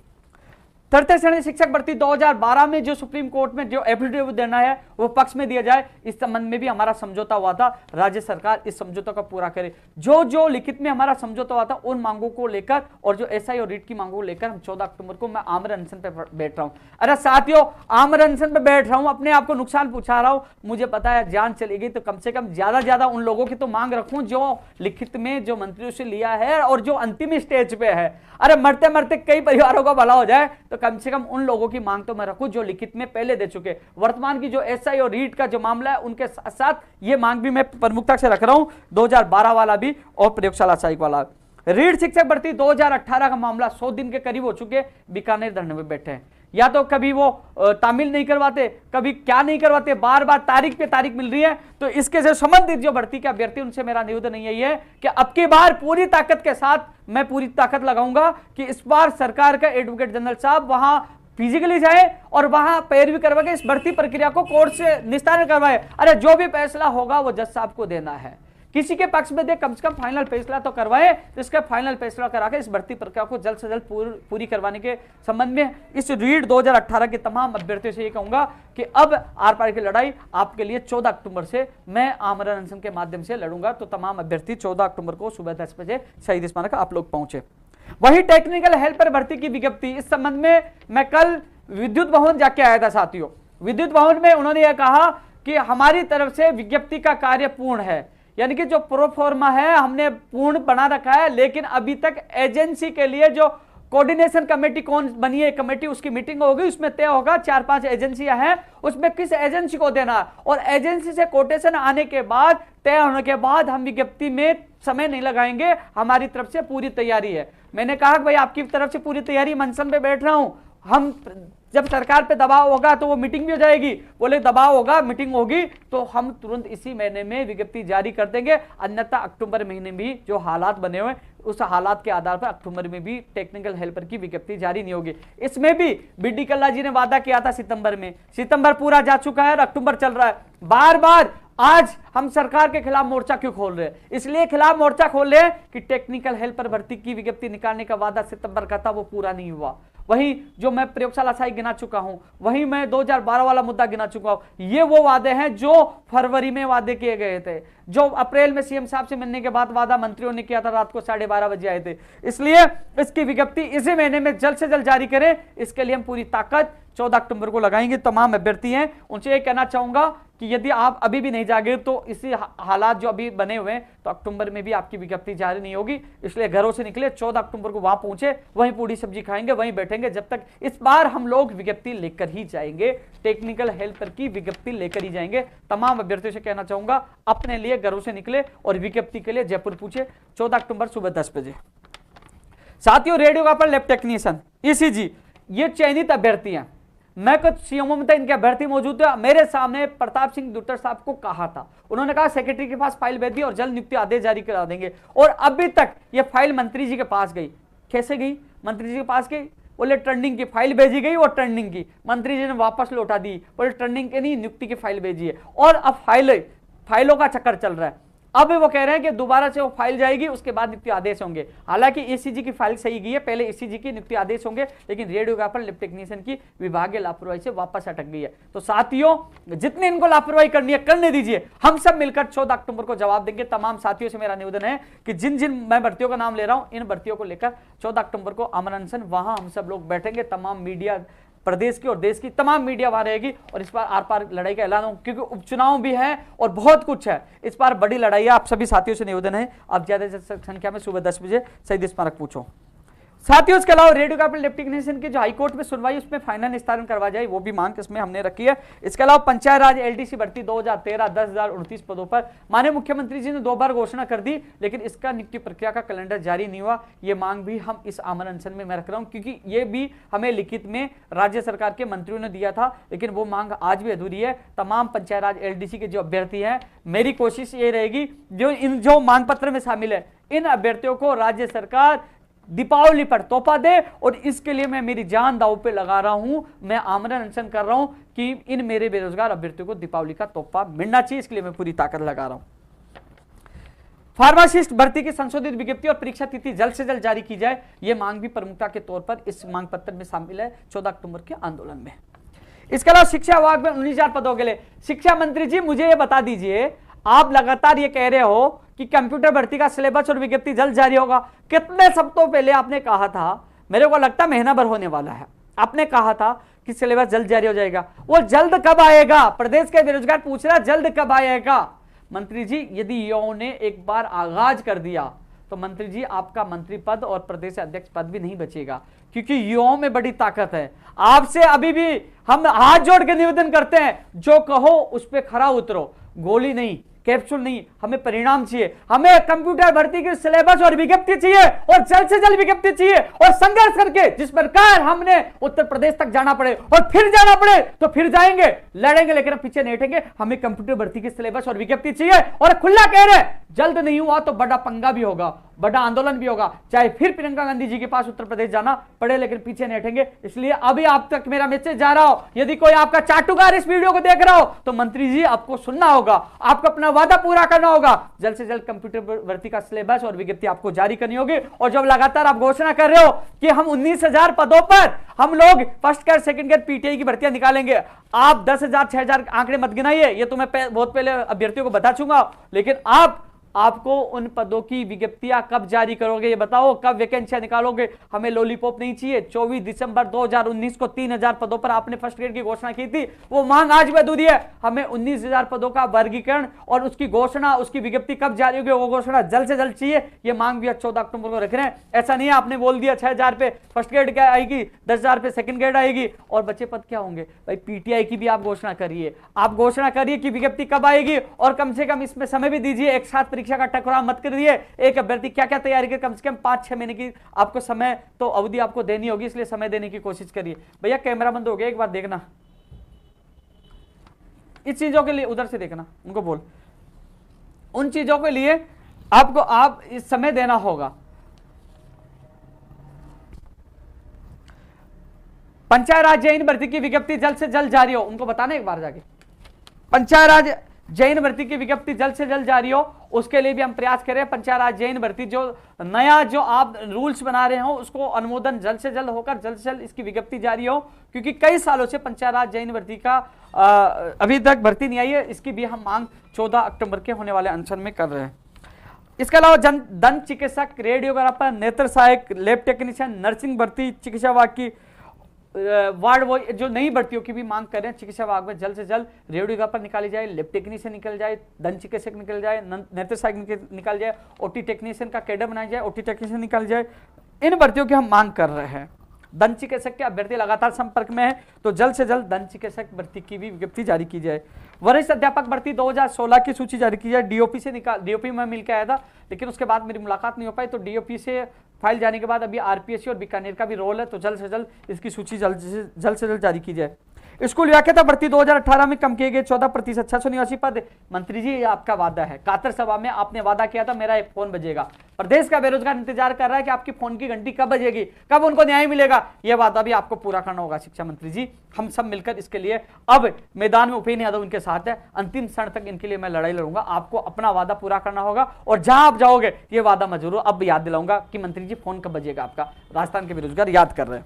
तृतीय श्रेणी शिक्षक भर्ती 2012 में जो सुप्रीम कोर्ट में जो एफिडेविट देना है वो पक्ष में दिया जाए, इस संबंध में भी हमारा समझौता हुआ था। राज्य सरकार इस समझौता को पूरा करे। जो जो लिखित में हमारा समझौता हुआ था उन मांगों को लेकर और जो एसआई और रीट की मांगों को लेकर हम 14 अक्टूबर को मैं आमरण अनशन पे बैठ रहा हूं। अरे साथियों, आमरण अनशन पे बैठ रहा हूं, अपने आप को नुकसान पहुंचा रहा हूं, मुझे पता है जान चलेगी तो कम से कम ज्यादा उन लोगों की तो मांग रखूं जो लिखित में जो मंत्रियों से लिया है और जो अंतिम स्टेज पे है। अरे मरते मरते कई परिवारों का भला हो जाए तो कम से कम उन लोगों की मांग तो मैं रखूं जो लिखित में पहले दे चुके। वर्तमान की जो एसआई और रीट का जो मामला है उनके साथ साथ ये मांग भी मैं प्रमुखता से रख रहा हूं, 2012 वाला भी और प्रयोगशाला सहायक वाला। रीट शिक्षक भर्ती 2018 का मामला 100 दिन के करीब हो चुके, बीकानेर धरने में बैठे हैं। या तो कभी वो तामील नहीं करवाते, कभी क्या नहीं करवाते, बार बार तारीख पे तारीख मिल रही है। तो इसके से संबंधित जो भर्ती के अभ्यर्थी उनसे मेरा निवेदन यही है कि अब की बार पूरी ताकत के साथ मैं पूरी ताकत लगाऊंगा कि इस बार सरकार का एडवोकेट जनरल साहब वहां फिजिकली जाए और वहां पैरवी करवा के इस भर्ती प्रक्रिया को कोर्ट से निस्तारण करवाए। अरे जो भी फैसला होगा वो जज साहब को देना है, किसी के पक्ष में दे, कम से कम फाइनल फैसला तो करवाए। तो इसका फाइनल फैसला करा के इस भर्ती प्रक्रिया को जल्द से जल्द पूरी करवाने के संबंध में इस रीट 2018 के तमाम अभ्यर्थियों से ये कहूंगा कि अब आर पार की लड़ाई आपके लिए 14 अक्टूबर से मैं आमरण अनशन के माध्यम से लड़ूंगा। तो तमाम अभ्यर्थी 14 अक्टूबर को सुबह 10 बजे शहीद स्मारक आप लोग पहुंचे। वही टेक्निकल हेल्पर भर्ती की विज्ञप्ति, इस संबंध में मैं कल विद्युत भवन जाके आया था साथियों। विद्युत भवन में उन्होंने यह कहा कि हमारी तरफ से विज्ञप्ति का कार्य पूर्ण है, यानी कि जो प्रोफॉर्मा है हमने पूर्ण बना रखा है, लेकिन अभी तक एजेंसी के लिए जो कोऑर्डिनेशन कमेटी कौन बनी है कमेटी, उसकी मीटिंग होगी, उसमें तय होगा 4-5 एजेंसियां हैं, उसमें किस एजेंसी को देना है और एजेंसी से कोटेशन आने के बाद तय होने के बाद हम विज्ञप्ति में समय नहीं लगाएंगे, हमारी तरफ से पूरी तैयारी है। मैंने कहा कि भाई आपकी तरफ से पूरी तैयारी, मंचन पे बैठ रहा हूं, हम जब सरकार पे दबाव होगा तो वो मीटिंग भी हो जाएगी। बोले दबाव होगा, मीटिंग होगी तो हम तुरंत इसी महीने में विज्ञप्ति जारी कर देंगे, अन्यथा अक्टूबर महीने में जो हालात बने हुए उस हालात के आधार पर अक्टूबर में भी टेक्निकल हेल्पर की विज्ञप्ति जारी नहीं होगी। इसमें भी बीडी कल्ला जी ने वादा किया था सितंबर में, सितंबर पूरा जा चुका है और अक्टूबर चल रहा है। बार बार आज हम सरकार के खिलाफ मोर्चा क्यों खोल रहे हैं? इसलिए खिलाफ मोर्चा खोल रहे हैं कि टेक्निकल हेल्पर भर्ती की विज्ञप्ति निकालने का वादा सितंबर का था, वो पूरा नहीं हुआ। वही जो मैं प्रयोगशाला सहायक गिना चुका हूं, वही मैं 2012 वाला मुद्दा गिना चुका हूं। ये वो वादे हैं जो फरवरी में वादे किए गए थे, जो अप्रैल में सीएम साहब से मिलने के बाद वादा मंत्रियों ने किया था, रात को 12:30 बजे आए थे। इसलिए इसकी विज्ञप्ति इसी महीने में जल्द से जल्द जारी करें, इसके लिए हम पूरी ताकत 14 अक्टूबर को लगाएंगे। तमाम अभ्यर्थी हैं उनसे ये कहना चाहूंगा कि यदि आप अभी भी नहीं जागे तो इसी हालात जो अभी बने हुए हैं तो अक्टूबर में भी आपकी विज्ञप्ति जारी नहीं होगी। इसलिए घरों से निकले, 14 अक्टूबर को वहां पहुंचे, वहीं पूरी सब्जी खाएंगे, वहीं बैठेंगे, जब तक इस बार हम लोग विज्ञप्ति लेकर ही जाएंगे, टेक्निकल हेल्पर की विज्ञप्ति लेकर ही जाएंगे। तमाम अभ्यर्थियों से कहना चाहूंगा अपने लिए घरों से निकले और विज्ञप्ति के लिए जयपुर पूछे 14 अक्टूबर सुबह 10 बजे। साथियों, रेडियोग्राफर, लैब टेक्नीशियन, ईसीजी, ये चयनित अभ्यर्थी हैं। मैं कुछ सीएमओ में था, इनके अभ्यर्थी मौजूद थे। मेरे सामने प्रताप सिंह दुट्टर साहब को कहा था, उन्होंने कहा सेक्रेटरी के पास फाइल भेज दी और जल्द नियुक्ति आदेश जारी करा देंगे, और अभी तक ये फाइल मंत्री जी के पास गई। कैसे गई? मंत्री जी के पास गई, बोले टर्निंग की फाइल भेजी गई और टर्निंग की मंत्री जी ने वापस लौटा दी, बोले टर्निंग के नहीं, नियुक्ति की फाइल भेजी है। और अब फाइलों का चक्कर चल रहा है। अब वो कह रहे हैं कि दोबारा से वो फाइल जाएगी, उसके बाद नियुक्ति आदेश होंगे। हालांकि ईसीजी की फाइल सही गई है, पहले ईसीजी की नियुक्ति आदेश होंगे, लेकिन रेडियोग्राफर, लैब टेक्नीशियन की विभागीय लापरवाही से वापस अटक गई है। तो साथियों, जितने इनको लापरवाही करनी है करने दीजिए, हम सब मिलकर 14 अक्टूबर को जवाब देंगे। तमाम साथियों से मेरा निवेदन है कि जिन जिन मैं भर्तियों का नाम ले रहा हूं, इन भर्तियों को लेकर 14 अक्टूबर को आमरण अनशन, वहां हम सब लोग बैठेंगे। तमाम मीडिया, प्रदेश की और देश की तमाम मीडिया वहां रहेगी और इस बार आर पार लड़ाई का ऐलान हो, क्योंकि उपचुनाव भी है और बहुत कुछ है। इस बार बड़ी लड़ाई है। आप सभी साथियों से निवेदन है, आप ज्यादा से संख्या में सुबह 10 बजे शहीद स्मारक पूछो। साथियों, इसके अलावा रेडियोग्राफर, लैब टेक्नीशियन की जो हाईकोर्ट में सुनवाई उसमें फाइनल निस्तारण करवा जाए, वो भी मांग इसमें हमने रखी है। इसके अलावा पंचायत राज एलडीसी भर्ती 2013 10,029 पदों पर माननीय मुख्यमंत्री जी ने 2 बार घोषणा कर दी, लेकिन इसका नियुक्ति प्रक्रिया का कैलेंडर जारी नहीं हुआ। ये मांग भी हम इस आमरण अनशन में मैं रख रहा हूं, क्योंकि ये भी हमें लिखित में राज्य सरकार के मंत्रियों ने दिया था, लेकिन वो मांग आज भी अधूरी है। तमाम पंचायत राज एलडीसी के जो अभ्यर्थी हैं, मेरी कोशिश ये रहेगी जो मांग पत्र में शामिल है, इन अभ्यर्थियों को राज्य सरकार दीपावली पर तोहफा दे, और इसके लिए मैं मेरी जान दांव पे लगा रहा हूं। मैं आमरण अनशन कर रहा हूं कि इन मेरे बेरोजगार अभ्यर्थियों को दीपावली का तोहफा मिलना चाहिए, इसके लिए मैं पूरी ताकत लगा रहा हूं। फार्मासिस्ट भर्ती की संशोधित विज्ञप्ति और परीक्षा तिथि जल्द से जल्द जारी की जाए, यह मांग भी प्रमुखता के तौर पर इस मांग पत्र में शामिल है 14 अक्टूबर के आंदोलन में। इसके अलावा शिक्षा विभाग में 19,000 पदों के लिए, शिक्षा मंत्री जी मुझे यह बता दीजिए, आप लगातार ये कह रहे हो कि कंप्यूटर भर्ती का सिलेबस और विज्ञप्ति जल्द जारी होगा। कितने सप्ताह पहले आपने कहा था, मेरे को लगता महीना भर होने वाला है, आपने कहा था कि सिलेबस जल्द जारी हो जाएगा। वो जल्द कब आएगा? प्रदेश के बेरोजगार पूछ रहा जल्द कब आएगा? मंत्री जी यदि युवाओं ने एक बार आगाज कर दिया तो मंत्री जी आपका मंत्री पद और प्रदेश अध्यक्ष पद भी नहीं बचेगा, क्योंकि युवाओं में बड़ी ताकत है। आपसे अभी भी हम हाथ जोड़ के निवेदन करते हैं, जो कहो उस पर खरा उतरो, गोली नहीं, कैप्सूल नहीं, हमें परिणाम चाहिए। हमें कंप्यूटर भर्ती की सिलेबस और विज्ञप्ति चाहिए, और जल्द से जल्द विज्ञप्ति चाहिए, और संघर्ष करके जिस प्रकार हमने उत्तर प्रदेश तक जाना पड़े और फिर जाना पड़े तो फिर जाएंगे, लड़ेंगे, लेकिन हम पीछे नहीं हटेंगे। हमें कंप्यूटर भर्ती की सिलेबस और विज्ञप्ति चाहिए, और खुला कह रहे जल्द नहीं हुआ तो बड़ा पंगा भी होगा, बड़ा आंदोलन भी होगा, चाहे फिर प्रियंका गांधी जी के पास उत्तर प्रदेश जाना पड़े, लेकिन पीछे नहीं हटेंगे। इसलिए अभी आप तक मेरा मैसेज जा रहा हो, यदि कोई आपका चाटुकार इस वीडियो को देख रहा हो तो मंत्री जी आपको सुनना होगा, आपको अपना वादा पूरा करना होगा। जल्द से जल्द कंप्यूटर भर्ती का सिलेबस और विज्ञप्ति आपको जारी करनी होगी। और जब लगातार आप घोषणा कर रहे हो कि हम 19,000 पदों पर हम लोग first grade second grade PTI की भर्तियां निकालेंगे, आप 10,000 6,000 आंकड़े मत गिनाइए, ये तो मैं बहुत पहले अभ्यर्थियों को बता चुका, लेकिन आपको उन पदों की विज्ञप्तियां कब जारी करोगे ये बताओ, कब वैकेंसियां निकालोगे? हमें लॉलीपॉप नहीं चाहिए। 24 दिसंबर 2019 को 3,000 पदों पर आपने फर्स्ट ग्रेड की घोषणा की थी, वो मांग आज भी अधूरी है। हमें 19,000 पदों का वर्गीकरण और उसकी घोषणा, उसकी विज्ञप्ति कब जारी होगी वो घोषणा जल्द से जल्द चाहिए। ये मांग भी 14 अक्टूबर को रख रहे हैं। ऐसा नहीं है आपने बोल दिया 6,000 पे फर्स्ट ग्रेड क्या आएगी, 10,000 पे सेकंड ग्रेड आएगी, और बच्चे पद क्या होंगे? भाई पीटीआई की भी आप घोषणा करिए, आप घोषणा करिए कि विज्ञप्ति कब आएगी, और कम से कम इसमें समय भी दीजिए। एक साथ परीक्षा का टकराव मत करिए। एक अभ्यर्थी क्या क्या तैयारी करे, कम से कम 5-6 महीने की आपको समय तो अवधि आपको देनी होगी, इसलिए समय देने की कोशिश करिए। भैया कैमरा बंद हो गया, एक बार देखना, इस चीजों के लिए उधर से देखना, उनको बोल, उन चीजों के लिए आपको आप इस समय देना होगा। पंचायत राज जैन भर्ती की विज्ञप्ति जल्द से जल्द जारी हो, उनको बताना एक बार जाके। पंचायत राज जैन भर्ती की विज्ञप्ति जल्द से जल्द जारी हो, उसके लिए भी हम प्रयास करें। पंचायत राज जैन भर्ती जो नया जो आप रूल्स बना रहे हो उसको अनुमोदन जल्द से जल्द होकर जल्द से जल्द इसकी विज्ञप्ति जारी हो, क्योंकि कई सालों से पंचायत राज जैन भर्ती का अभी तक भर्ती नहीं आई है। इसकी भी हम मांग 14 अक्टूबर के होने वाले अनशन में कर रहे हैं। इसके अलावा दंत चिकित्सक, रेडियोग्राफर, नेत्र सहायक, लैब टेक्नीशियन, नर्सिंग भर्ती, चिकित्सा विभाग की वार्ड वो जो नई भर्तियों की भी मांग कर रहे हैं। चिकित्सा विभाग में जल्द से जल्द रेडियोग्राफर निकाली जाए, लैब टेक्नीशियन निकल जाए, दंत चिकित्सक निकल जाए, नेत्र सहायक निकल जाए, ओटी टेक्नीशियन का कैडर बनाया जाए, ओटी टेक्नीशियन निकाल जाए। इन भर्तियों की हम मांग कर रहे हैं। दंत चिकित्सक के अभ्यर्थी लगातार संपर्क में है, तो जल्द से जल्द दंत चिकित्सक भर्ती की भी विज्ञप्ति जारी की जाए। वरिष्ठ अध्यापक भर्ती 2016 की सूची जारी की जाए। डीओपी से डीओपी में मिलकर आया था, लेकिन उसके बाद मेरी मुलाकात नहीं हो पाई, तो डीओपी से फाइल जाने के बाद अभी आरपीएससी और बीकानेर का भी रोल है, तो जल्द से जल्द इसकी सूची जल्द से जल्द जारी की जाए। स्कूल व्याख्याता भर्ती 2018 में कम किए गए 14%, 689 पद। मंत्री जी ये आपका वादा है, कातर सभा में आपने वादा किया था मेरा एक फोन बजेगा। प्रदेश का बेरोजगार इंतजार कर रहा है कि आपकी फोन की घंटी कब बजेगी, कब उनको न्याय मिलेगा। यह वादा भी आपको पूरा करना होगा शिक्षा मंत्री जी। हम सब मिलकर इसके लिए अब मैदान में उपेन्द्र यादव उनके साथ है, अंतिम क्षण तक इनके लिए मैं लड़ाई लड़ूंगा। आपको अपना वादा पूरा करना होगा, और जहां आप जाओगे ये वादा मैं जरूर अब याद दिलाऊंगा कि मंत्री जी फोन कब बजेगा आपका। राजस्थान के बेरोजगार याद कर रहे हैं।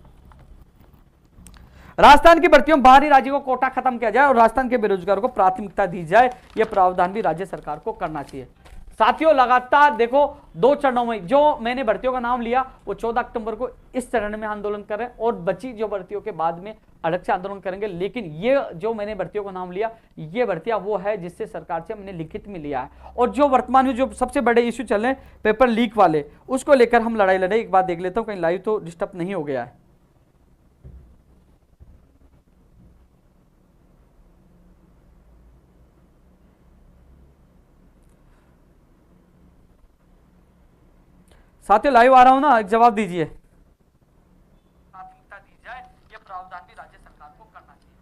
राजस्थान की भर्तियों में बाहरी राज्यों को कोटा खत्म किया जाए और राजस्थान के बेरोजगारों को प्राथमिकता दी जाए, यह प्रावधान भी राज्य सरकार को करना चाहिए। साथियों लगातार देखो 2 चरणों में जो मैंने भर्तियों का नाम लिया, वो 14 अक्टूबर को इस चरण में आंदोलन कर रहे हैं, और बची जो भर्तियों के बाद में अलग से आंदोलन करेंगे। लेकिन ये जो मैंने भर्तियों का नाम लिया, ये भर्तियां वो है जिससे सरकार से हमने लिखित में लिया है, और जो वर्तमान में जो सबसे बड़े इश्यू चल रहे हैं पेपर लीक वाले, उसको लेकर हम लड़ाई लड़े। एक बात देख लेता हूं, कहीं लाइव तो डिस्टर्ब नहीं हो गया है। साथियों लाइव आ रहा हूं ना, एक जवाब दीजिए। प्राथमिकता दी जाए, यह प्रावधान भी राज्य सरकार को करना चाहिए।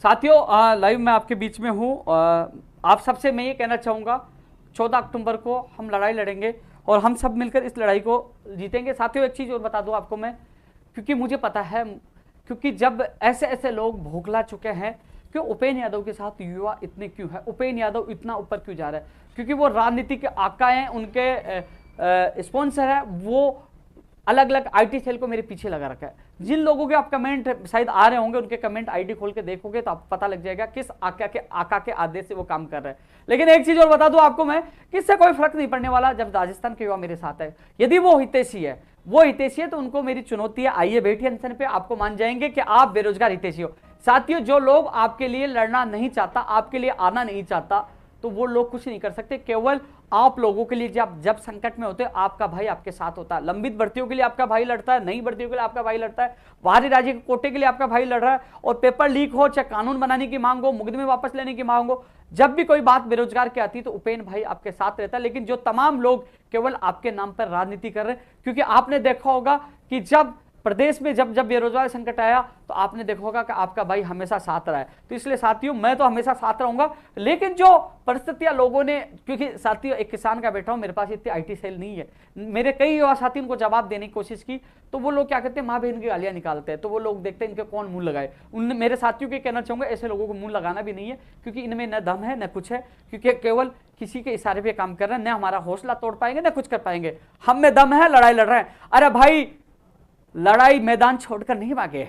साथियों लाइव में आपके बीच में हूं। आप सबसे मैं ये कहना चाहूंगा 14 अक्टूबर को हम लड़ाई लड़ेंगे और हम सब मिलकर इस लड़ाई को जीतेंगे। साथियों एक चीज और बता दूं आपको मैं, क्योंकि मुझे पता है, क्योंकि जब ऐसे ऐसे लोग भोगला चुके हैं कि उपेंद्र यादव के साथ युवा इतने क्यों है, उपेंद्र यादव इतना ऊपर क्यों जा रहा है, क्योंकि वो राजनीति के आका हैं, उनके स्पॉन्सर है, वो अलग अलग आईटी सेल को मेरे पीछे लगा रखा है। जिन लोगों के आप कमेंट शायद आ रहे होंगे, उनके कमेंट आईडी खोल के देखोगे तो आपको पता लग जाएगा किस आका के आदेश से वो काम कर रहे हैं। लेकिन एक चीज और बता दूं आपको मैं, कि इससे कोई फर्क नहीं पड़ने वाला जब राजस्थान के युवा मेरे साथ है। यदि वो हितैषी है, तो उनको मेरी चुनौती है, आइए बैठिए अनशन पे, आपको मान जाएंगे कि आप बेरोजगार हितैषी हो। साथियों जो लोग आपके लिए लड़ना नहीं चाहता, आपके लिए आना नहीं चाहता, तो वो लोग कुछ नहीं कर सकते। केवल आप लोगों के लिए जब संकट में होते हैं, आपका भाई आपके साथ होता है। लंबित भर्तियों के लिए आपका भाई लड़ता है, नई भर्तियों के लिए आपका भाई लड़ता है, बाहरी राज्य के कोटे के लिए आपका भाई लड़ रहा है, और पेपर लीक हो, चाहे कानून बनाने की मांग हो, मुकदमे वापस लेने की मांग हो, जब भी कोई बात बेरोजगार की आती है तो उपेंद्र भाई आपके साथ रहता है। लेकिन जो तमाम लोग केवल आपके नाम पर राजनीति कर रहे हैं, क्योंकि आपने देखा होगा कि जब प्रदेश में जब बेरोजगार संकट आया तो आपने देखा होगा कि आपका भाई हमेशा साथ रहा है। तो इसलिए साथियों मैं तो हमेशा साथ रहूंगा, लेकिन जो परिस्थितियां लोगों ने, क्योंकि साथियों एक किसान का बैठा हूं, मेरे पास इतनी आईटी सेल नहीं है, मेरे कई युवा साथी उनको जवाब देने की कोशिश की तो वो लोग क्या करते हैं, माँ बहन की गालियां निकालते हैं। तो वो लोग देखते हैं इनके कौन मुंह लगाए। उन मेरे साथियों के कहना चाहूंगा, ऐसे लोगों को मुंह लगाना भी नहीं है, क्योंकि इनमें न दम है न कुछ है, क्योंकि केवल किसी के इशारे पे काम कर रहे हैं, न हमारा हौसला तोड़ पाएंगे न कुछ कर पाएंगे। हम में दम है, लड़ाई लड़ रहे हैं। अरे भाई लड़ाई मैदान छोड़कर नहीं भागे,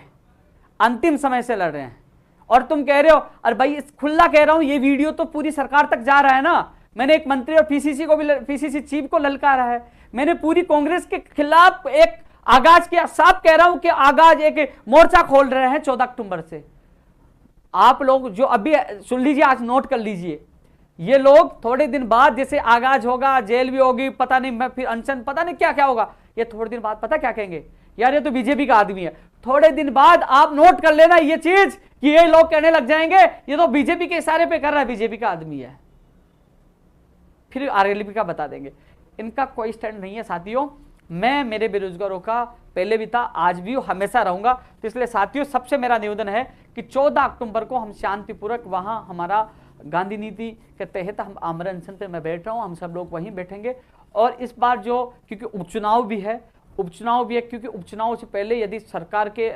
अंतिम समय से लड़ रहे हैं। और तुम कह रहे हो, अरे भाई खुला कह रहा हूं, ये वीडियो तो पूरी सरकार तक जा रहा है ना। मैंने एक मंत्री और पीसीसी को भी, पीसीसी चीफ को ललकारा है, मैंने पूरी कांग्रेस के खिलाफ एक आगाज किया। साफ कह रहा हूं कि आगाज एक मोर्चा खोल रहे हैं 14 अक्टूबर से। आप लोग जो अभी सुन लीजिए, आज नोट कर लीजिए, ये लोग थोड़े दिन बाद जैसे आगाज होगा, जेल भी होगी, पता नहीं, मैं फिर अनशन, पता नहीं क्या क्या होगा, ये थोड़े दिन बाद पता क्या कहेंगे, यार ये तो बीजेपी का आदमी है। थोड़े दिन बाद आप नोट कर लेना ये चीज, कि ये लोग कहने लग जाएंगे ये तो बीजेपी के इशारे पे कर रहा है, बीजेपी का आदमी है। फिर आरएलपी का बता देंगे। इनका कोई स्टैंड नहीं है साथियों। मैं मेरे बेरोजगारों का पहले भी था, आज भी हमेशा रहूंगा। तो इसलिए साथियों सबसे मेरा निवेदन है कि 14 अक्टूबर को हम शांतिपूर्वक, वहां हमारा गांधी नीति के तहत हम आमरण अनशन पे मैं बैठ रहा हूं, हम सब लोग वहीं बैठेंगे। और इस बार जो, क्योंकि उपचुनाव भी है, क्योंकि उपचुनाव से पहले यदि सरकार के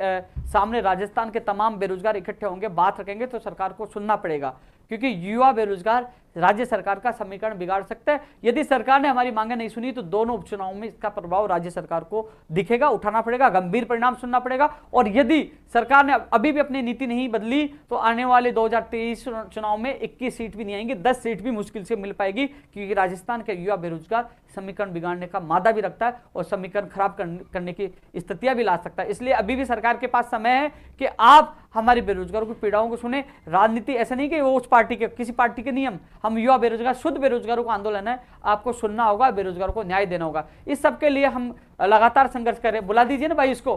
सामने राजस्थान के तमाम बेरोजगार इकट्ठे होंगे, बात रखेंगे, तो सरकार को सुनना पड़ेगा, क्योंकि युवा बेरोजगार राज्य सरकार का समीकरण बिगाड़ सकता है। यदि सरकार ने हमारी मांगे नहीं सुनी तो दोनों उपचुनाव में इसका प्रभाव राज्य सरकार को दिखेगा, उठाना पड़ेगा, गंभीर परिणाम सुनना पड़ेगा। और यदि सरकार ने अभी भी अपनी नीति नहीं बदली तो आने वाले 2023 चुनाव में 21 सीट भी नहीं आएंगी, 10 सीट भी मुश्किल से मिल पाएगी, क्योंकि राजस्थान के युवा बेरोजगार समीकरण बिगाड़ने का मादा भी रखता है और समीकरण खराब करने की स्थितियां भी ला सकता है। इसलिए अभी भी सरकार के पास समय है कि आप हमारे बेरोजगारों की पीड़ाओं को सुने। राजनीति ऐसा नहीं कि वो उस पार्टी के, किसी पार्टी के नियम, हम युवा बेरोजगार, शुद्ध बेरोजगारों का आंदोलन है, आपको सुनना होगा, बेरोजगारों को न्याय देना होगा। इस सब के लिए हम लगातार संघर्ष करें। बुला दीजिए ना भाई, इसको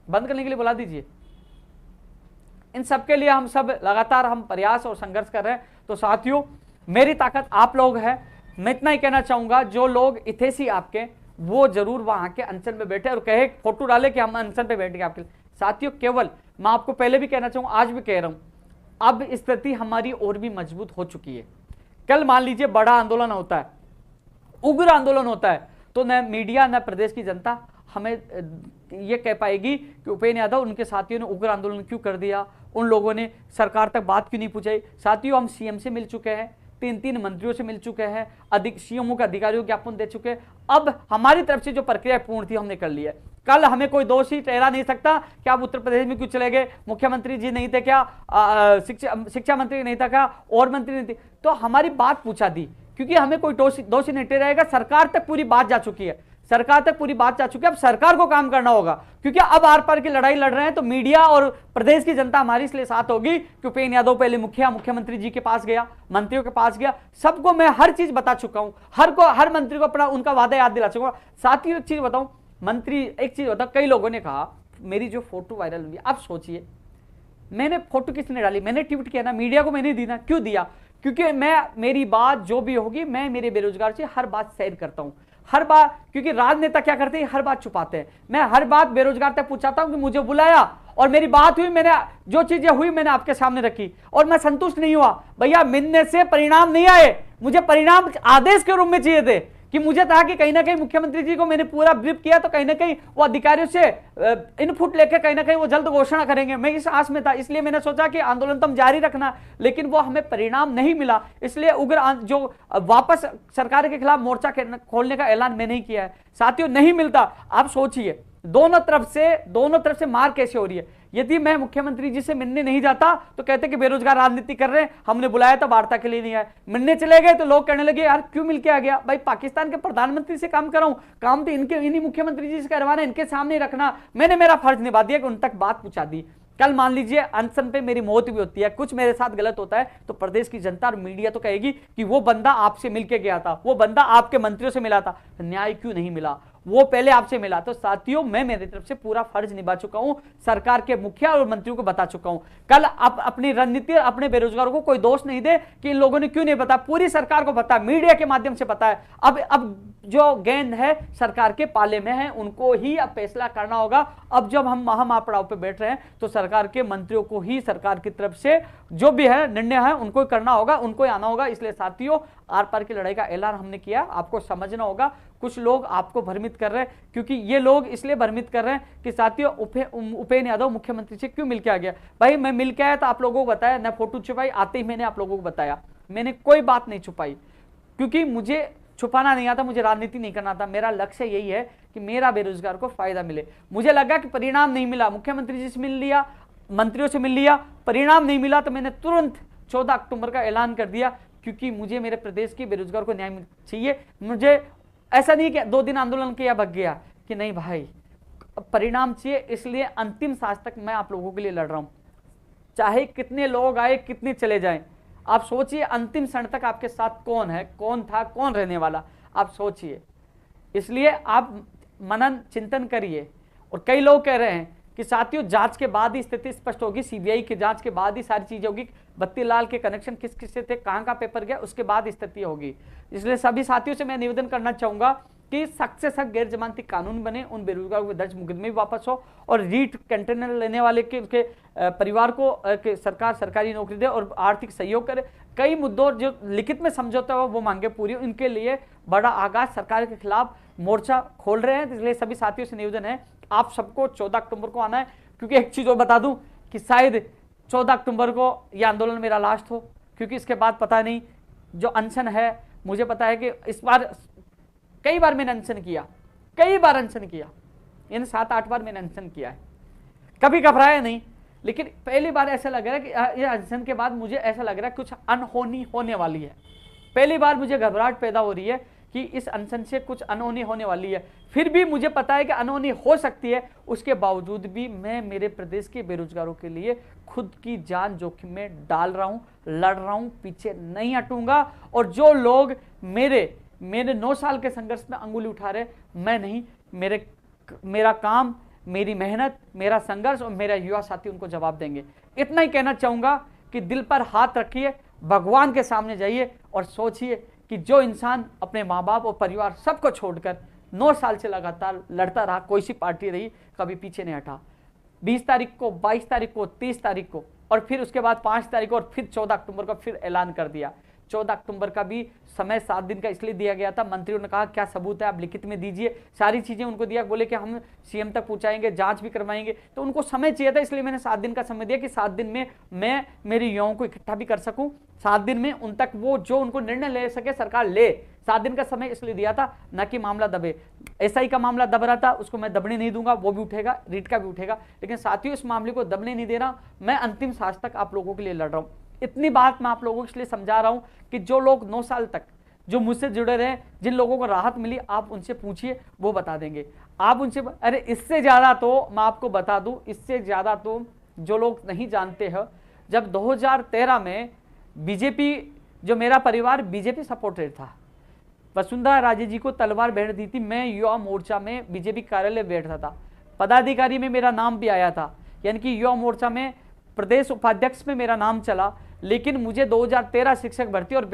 बंद करने के लिए बुला दीजिए। इन सब के लिए हम सब लगातार हम प्रयास और संघर्ष कर रहे हैं। तो साथियों मेरी ताकत आप लोग हैं। मैं इतना ही कहना चाहूंगा, जो लोग हितैषी आपके, वो जरूर वहां के अनशन में बैठे और कहे, फोटो डाले कि हम अनशन पे बैठ गए आपके लिए। साथियों केवल मैं आपको पहले भी कहना चाहूंगा, आज भी कह रहा हूं, अब स्थिति हमारी और भी मजबूत हो चुकी है। कल मान लीजिए बड़ा आंदोलन होता है, उग्र आंदोलन होता है, तो न मीडिया न प्रदेश की जनता हमें यह कह पाएगी कि उपेंद्र यादव उनके साथियों ने उग्र आंदोलन क्यों कर दिया, उन लोगों ने सरकार तक बात क्यों नहीं पहुंचाई। साथियों हम सीएम से मिल चुके हैं, 3 मंत्रियों से मिल चुके हैं, सीएमओ के अधिकारियों ज्ञापन दे चुके हैं। अब हमारी तरफ से जो प्रक्रिया पूर्ण थी हमने कर ली है। कल हमें कोई दोषी ठहरा नहीं सकता कि आप उत्तर प्रदेश में क्यों चले गए, मुख्यमंत्री जी नहीं थे क्या, शिक्षा मंत्री नहीं था क्या, और मंत्री नहीं थे। तो हमारी बात पूछा दी, क्योंकि हमें कोई दोषी नहीं ठहराएगा। सरकार तक पूरी बात जा चुकी है, सरकार तक पूरी बात जा चुकी है। अब सरकार को काम करना होगा, क्योंकि अब आर पार की लड़ाई लड़ रहे हैं। तो मीडिया और प्रदेश की जनता हमारी इसलिए साथ होगी कि उपेंद्र यादव पहले मुख्यमंत्री जी के पास गया, मंत्रियों के पास गया, सबको मैं हर चीज बता चुका हूं, हर मंत्री को अपना उनका वादा याद दिला चुका हूं। साथ ही एक चीज बताऊं मंत्री, एक चीज बताओ, कई लोगों ने कहा मेरी जो फोटो वायरल हुई, आप सोचिए मैंने फोटो किसने डाली, मैंने ट्वीट किया ना, मीडिया को मैंने दी ना। क्यों दिया? क्योंकि मैं, मेरी बात जो भी होगी, मैं मेरे बेरोजगार से हर बात शेयर करता हूं, हर बार, क्योंकि राजनेता क्या करते हैं, हर बात छुपाते हैं। मैं हर बात बेरोजगार तक पूछाता हूं कि मुझे बुलाया और मेरी बात हुई, मैंने जो चीजें हुई मैंने आपके सामने रखी और मैं संतुष्ट नहीं हुआ। भैया मिलने से परिणाम नहीं आए, मुझे परिणाम आदेश के रूप में चाहिए थे कि मुझे था कि कहीं ना कहीं मुख्यमंत्री जी को मैंने पूरा ब्रीफ किया तो कहीं ना कहीं वो अधिकारियों से इनपुट लेकर कहीं ना कहीं वो जल्द घोषणा करेंगे। मैं इस आस में था, इसलिए मैंने सोचा कि आंदोलन तो हम जारी रखना, लेकिन वो हमें परिणाम नहीं मिला। इसलिए उग्र जो वापस सरकार के खिलाफ मोर्चा खोलने का ऐलान मैंने ही किया है। साथियों नहीं मिलता, आप सोचिए दोनों तरफ से मार कैसे हो रही है। यदि मैं मुख्यमंत्री जी से मिलने नहीं जाता तो कहते कि बेरोजगार राजनीति कर रहे हैं, हमने बुलाया था वार्ता के लिए नहीं आए। मिलने चले गए तो लोग कहने लगे यार क्यों मिल के आ गया। भाई पाकिस्तान के प्रधानमंत्री से काम कर रहा हूं, काम तो इन्हीं मुख्यमंत्री जी से करवाना, इनके सामने रखना। मैंने मेरा फर्ज निभा दिया कि उन तक बात पहुंचा दी। कल मान लीजिए अनशन पे मेरी मौत भी होती है, कुछ मेरे साथ गलत होता है तो प्रदेश की जनता और मीडिया तो कहेगी कि वो बंदा आपसे मिलके गया था, वो बंदा आपके मंत्रियों से मिला था, न्याय क्यों नहीं मिला, वो पहले आपसे मिला। तो साथियों मैं मेरी तरफ से पूरा फर्ज निभा चुका हूं, सरकार के मुखिया और मंत्रियों को बता चुका हूं। कल आप अपनी रणनीति और अपने बेरोजगारों को कोई दोष नहीं दे कि इन लोगों ने क्यों नहीं बताया, पूरी सरकार को पता है, मीडिया के माध्यम से पता है। अब जो गेंद है सरकार के पाले में है, उनको ही अब फैसला करना होगा। अब जब हम महापड़ाव पे बैठ रहे हैं तो सरकार के मंत्रियों को ही सरकार की तरफ से जो भी है निर्णय है उनको ही करना होगा, उनको ही आना होगा। इसलिए साथियों आर पार की लड़ाई का ऐलान हमने किया, आपको समझना होगा। कुछ लोग आपको भ्रमित कर रहे हैं, क्योंकि ये लोग इसलिए भ्रमित कर रहे हैं कि साथियों उपेंद्र यादव मुख्यमंत्री से क्यों मिलके आ गया। भाई मैं मिलके आया तो आप लोगों को बताया, न फोटो छुपाई, आते ही मैंने आप लोगों को बताया, मैंने कोई बात नहीं छुपाई, क्योंकि मुझे छुपाना नहीं आता, मुझे राजनीति नहीं करना था। मेरा लक्ष्य यही है कि मेरा बेरोजगार को फायदा मिले। मुझे लगा कि परिणाम नहीं मिला, मुख्यमंत्री जी से मिल लिया, मंत्रियों से मिल लिया, परिणाम नहीं मिला तो मैंने तुरंत 14 अक्टूबर का ऐलान कर दिया, क्योंकि मुझे मेरे प्रदेश के बेरोजगार को न्याय चाहिए। मुझे ऐसा नहीं कि 2 दिन आंदोलन किया भग गया, कि नहीं भाई परिणाम चाहिए। इसलिए अंतिम सांस तक मैं आप लोगों के लिए लड़ रहा हूं, चाहे कितने लोग आए कितने चले जाएं। आप सोचिए अंतिम क्षण तक आपके साथ कौन है, कौन था, कौन रहने वाला, आप सोचिए। इसलिए आप मनन चिंतन करिए। और कई लोग कह रहे हैं कि साथियों जांच के बाद ही स्थिति स्पष्ट होगी, सीबीआई की जांच के बाद ही सारी चीजें होगी, बत्ती लाल के कनेक्शन किस किस से थे, कहां का पेपर गया, उसके बाद स्थिति होगी। इसलिए सभी साथियों से मैं निवेदन करना चाहूंगा कि सख्त से सख्त गैर जमानती कानून बने, उन बेरोजगारों के दर्ज मुकदमे भी वापस हो, और रीट कंटेनर लेने वाले के परिवार को सरकार सरकारी नौकरी दे और आर्थिक सहयोग करे। कई मुद्दों जो लिखित में समझौता हो वो मांगे पूरी, इनके लिए बड़ा आगाज सरकार के खिलाफ मोर्चा खोल रहे हैं। इसलिए सभी साथियों से निवेदन है आप सबको 14 अक्टूबर को आना है, क्योंकि एक चीज और बता दूं कि शायद 14 अक्टूबर को यह आंदोलन मेरा लास्ट हो, क्योंकि इसके बाद पता नहीं जो अनशन है। मुझे पता है कि इस बार कई बार मैंने अनशन किया, कई बार अनशन किया, इन 7-8 बार मैंने अनशन किया है, कभी घबराया नहीं। लेकिन पहली बार ऐसा लग रहा है कि ये अनशन के बाद मुझे ऐसा लग रहा है कुछ अनहोनी होने वाली है। पहली बार मुझे घबराहट पैदा हो रही है कि इस अनशन से कुछ अनहोनी होने वाली है। फिर भी मुझे पता है कि अनहोनी हो सकती है, उसके बावजूद भी मैं मेरे प्रदेश के बेरोजगारों के लिए खुद की जान जोखिम में डाल रहा हूं, लड़ रहा हूं, पीछे नहीं हटूंगा। और जो लोग मेरे 9 साल के संघर्ष में अंगुली उठा रहे, मैं नहीं, मेरा काम, मेरी मेहनत, मेरा संघर्ष और मेरा युवा साथी उनको जवाब देंगे। इतना ही कहना चाहूंगा कि दिल पर हाथ रखिए, भगवान के सामने जाइए और सोचिए कि जो इंसान अपने माँ बाप और परिवार सबको छोड़कर 9 साल से लगातार लड़ता रहा, कोई सी पार्टी रही, कभी पीछे नहीं हटा। 20 तारीख को, 22 तारीख को, 30 तारीख को और फिर उसके बाद 5 तारीख को और फिर 14 अक्टूबर को फिर ऐलान कर दिया। 14 अक्टूबर का भी समय 7 दिन का इसलिए दिया गया था। मंत्रियों ने कहा क्या सबूत है आप लिखित में दीजिए, सारी चीजें उनको दिया, बोले कि हम सीएम तक पहुंचाएंगे, जांच भी करवाएंगे। तो उनको समय चाहिए था, इसलिए मैंने 7 दिन का समय दिया कि 7 दिन में मैं मेरे युवाओं को इकट्ठा भी कर सकूं, 7 दिन में उन तक वो जो उनको निर्णय ले सके सरकार ले। 7 दिन का समय इसलिए दिया था, न कि मामला दबे। एसआई का मामला दब रहा था, उसको मैं दबने नहीं दूंगा, वो भी उठेगा, रीट का भी उठेगा, लेकिन साथियों इस मामले को दबने नहीं दे रहा। मैं अंतिम सांस तक आप लोगों के लिए लड़ रहा हूं। इतनी बात मैं आप लोगों को इसलिए समझा रहा हूं कि जो लोग 9 साल तक जो मुझसे जुड़े रहे, जिन लोगों को राहत मिली, आप उनसे पूछिए, वो बता देंगे। आप उनसे, अरे इससे ज्यादा तो मैं आपको बता दूं, इससे ज्यादा तो जो लोग नहीं जानते हैं, जब 2013 में बीजेपी, जो मेरा परिवार बीजेपी सपोर्टेड था, वसुंधरा राजे जी को तलवार भेंट दी थी, मैं युवा मोर्चा में बीजेपी कार्यालय बैठता था, पदाधिकारी में मेरा नाम भी आया था, यानी कि युवा मोर्चा में प्रदेश उपाध्यक्ष में मेरा नाम चला। लेकिन मुझे 2013 शिक्षक भर्ती और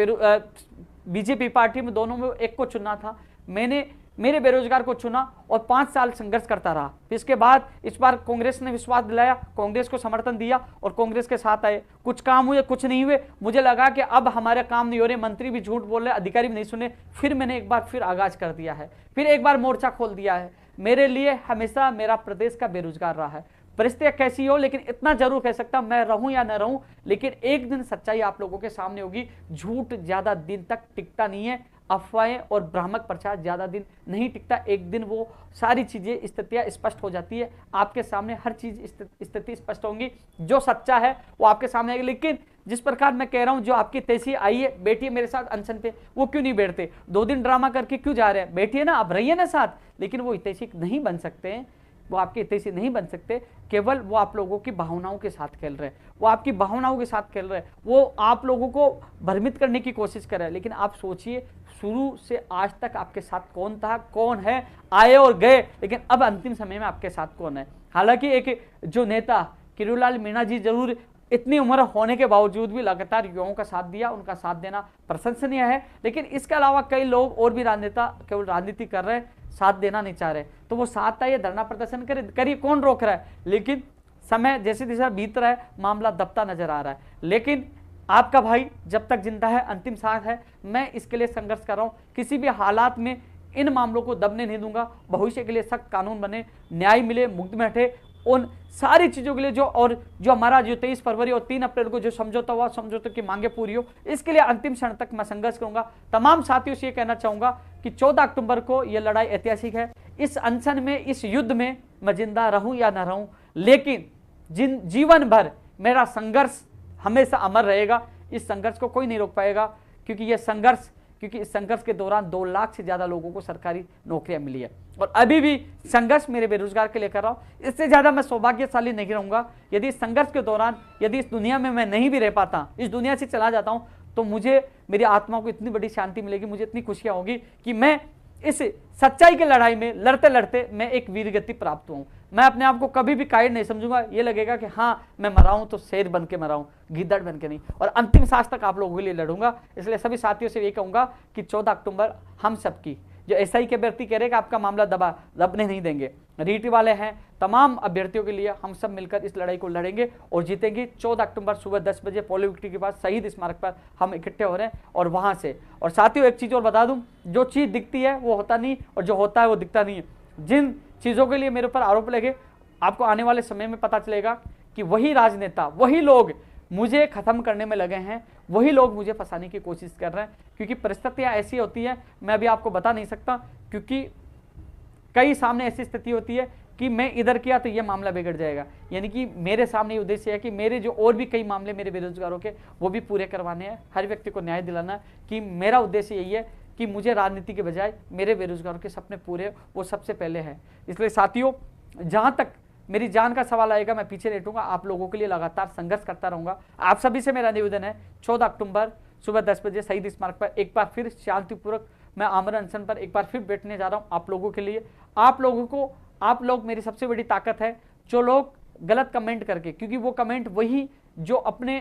बीजेपी पार्टी में दोनों में एक को चुनना था। मैंने मेरे बेरोजगार को चुना और 5 साल संघर्ष करता रहा। इसके बाद इस बार कांग्रेस ने विश्वास दिलाया, कांग्रेस को समर्थन दिया और कांग्रेस के साथ आए। कुछ काम हुए, कुछ नहीं हुए। मुझे लगा कि अब हमारे काम नहीं हो रहे, मंत्री भी झूठ बोल रहे, अधिकारी भी नहीं सुने। फिर मैंने एक बार फिर आगाज कर दिया है, फिर एक बार मोर्चा खोल दिया है। मेरे लिए हमेशा मेरा प्रदेश का बेरोजगार रहा है। परिस्थितियां कैसी हो, लेकिन इतना जरूर कह सकता मैं रहूं या न रहूं, लेकिन एक दिन सच्चाई आप लोगों के सामने होगी। झूठ ज्यादा दिन तक टिकता नहीं है, अफवाहें और भ्रामक प्रचार ज्यादा दिन नहीं टिकता। एक दिन वो सारी चीजें, स्थितियां स्पष्ट हो जाती है, आपके सामने हर चीज स्थिति स्पष्ट होंगी। जो सच्चा है वो आपके सामने आएगा। लेकिन जिस प्रकार मैं कह रहा हूं, जो आपकी तेजी आई है, बैठिए मेरे साथ अनशन पे, वो क्यों नहीं बैठते? 2 दिन ड्रामा करके क्यों जा रहे हैं? बैठिए ना, आप रहिए ना साथ। लेकिन वो हितैषी नहीं बन सकते हैं, वो आपके हितैषी नहीं बन सकते। केवल वो आप लोगों की भावनाओं के साथ खेल रहे हैं, वो आपकी भावनाओं के साथ खेल रहे हैं, वो आप लोगों को भ्रमित करने की कोशिश कर रहे हैं। लेकिन आप सोचिए, शुरू से आज तक आपके साथ कौन था, कौन है, आए और गए, लेकिन अब अंतिम समय में आपके साथ कौन है? हालांकि एक जो नेता किरोड़ीलाल मीणा जी जरूर इतनी उम्र होने के बावजूद भी लगातार युवाओं का साथ दिया, उनका साथ देना प्रशंसनीय है। लेकिन इसके अलावा कई लोग और भी राजनेता केवल राजनीति कर रहे हैं, साथ देना नहीं चाह रहे। तो वो साथ आइए, धरना प्रदर्शन करिए, कौन रोक रहा है? लेकिन समय जैसे जैसे बीत रहा है, मामला दबता नजर आ रहा है। लेकिन आपका भाई जब तक जिंदा है, अंतिम सांस है, मैं इसके लिए संघर्ष कर रहा हूं। किसी भी हालात में इन मामलों को दबने नहीं दूंगा। भविष्य के लिए सख्त कानून बने, न्याय मिले, मुक्ति में हटे, उन सारी चीजों के लिए जो हमारा जो 23 फरवरी और 3 अप्रैल को जो समझौता हुआ, समझौते की मांगे पूरी हो, इसके लिए अंतिम क्षण तक मैं संघर्ष करूंगा। तमाम साथियों से ये कहना चाहूंगा कि 14 अक्टूबर को यह लड़ाई ऐतिहासिक है। इस अनशन में, इस युद्ध में मैं जिंदा रहूं या ना रहूं, लेकिन जीवन भर मेरा संघर्ष हमेशा अमर रहेगा। इस संघर्ष को कोई नहीं रोक पाएगा, क्योंकि इस संघर्ष के दौरान 2 लाख से ज्यादा लोगों को सरकारी नौकरियां मिली है। और अभी भी संघर्ष मेरे बेरोजगार के लिए कर रहा हूं। इससे ज्यादा मैं सौभाग्यशाली नहीं रहूंगा यदि इस संघर्ष के दौरान, यदि इस दुनिया में मैं नहीं भी रह पाता, इस दुनिया से चला जाता हूं, तो मुझे, मेरी आत्मा को इतनी बड़ी शांति मिलेगी, मुझे इतनी खुशियां होगी कि मैं इस सच्चाई की लड़ाई में लड़ते लड़ते मैं एक वीरगति प्राप्त हूं। मैं अपने आप को कभी भी कायर नहीं समझूंगा। ये लगेगा कि हाँ, मैं मरा हूं तो शेर बन के मरा हूं, गिद्दड़ बन के नहीं। और अंतिम सांस तक आप लोगों के लिए लड़ूंगा। इसलिए सभी साथियों से ये कहूंगा कि 14 अक्टूबर हम सबकी, जो एसआई के अभ्यर्थी कह रहे हैं कि आपका मामला दबने नहीं देंगे, रीटी वाले हैं, तमाम अभ्यर्थियों के लिए हम सब मिलकर इस लड़ाई को लड़ेंगे और जीतेंगे। 14 अक्टूबर सुबह 10 बजे पोलियो विक्ट्री के बाद शहीद स्मारक पर हम इकट्ठे हो रहे हैं और वहां से। और साथियों, एक चीज और बता दूं, जो चीज दिखती है वो होता नहीं, और जो होता है वो दिखता नहीं है। जिन चीजों के लिए मेरे ऊपर आरोप लगे, आपको आने वाले समय में पता चलेगा कि वही राजनेता, वही लोग मुझे खत्म करने में लगे हैं, वही लोग मुझे फंसाने की कोशिश कर रहे हैं। क्योंकि परिस्थितियां ऐसी होती है, मैं अभी आपको बता नहीं सकता, क्योंकि कई सामने ऐसी स्थिति होती है कि मैं इधर किया तो ये मामला बिगड़ जाएगा। यानी कि मेरे सामने ये उद्देश्य है कि मेरे जो और भी कई मामले मेरे बेरोजगारों के, वो भी पूरे करवाने हैं, हर व्यक्ति को न्याय दिलाना। कि मेरा उद्देश्य यही है कि मुझे राजनीति के बजाय मेरे बेरोजगारों के सपने पूरे, वो सबसे पहले है। इसलिए साथियों, जहां तक मेरी जान का सवाल आएगा, मैं पीछे नहीं हटूंगा, आप लोगों के लिए लगातार संघर्ष करता रहूंगा। आप सभी से मेरा निवेदन है, 14 अक्टूबर सुबह 10 बजे शहीद स्मारक पर एक बार फिर शांतिपूर्वक मैं आमरण अनशन पर एक बार फिर बैठने जा रहा हूं आप लोगों के लिए। आप लोग मेरी सबसे बड़ी ताकत है। जो लोग गलत कमेंट करके, क्योंकि वो कमेंट वही जो अपने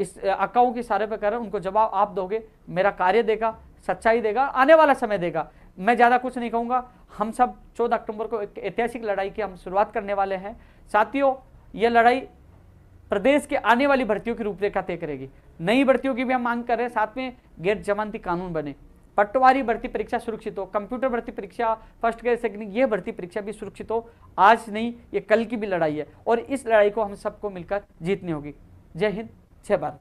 इस अकाउंट के इशारे पर कर रहे हैं, उनको जवाब आप दोगे, मेरा कार्य देगा, सच्चाई देगा, आने वाला समय देगा। मैं ज्यादा कुछ नहीं कहूंगा। हम सब 14 अक्टूबर को एक ऐतिहासिक लड़ाई की हम शुरुआत करने वाले हैं। साथियों, यह लड़ाई प्रदेश के आने वाली भर्तियों की रूपरेखा तय करेगी। नई भर्तियों की भी हम मांग कर रहे हैं, साथ में गैर जमानती कानून बने, पटवारी भर्ती परीक्षा सुरक्षित हो, कंप्यूटर भर्ती परीक्षा, फर्स्ट ग्रेड सेकंड, ये भर्ती परीक्षा भी सुरक्षित हो। आज नहीं, ये कल की भी लड़ाई है और इस लड़ाई को हम सबको मिलकर जीतनी होगी। जय हिंद, जय भारत।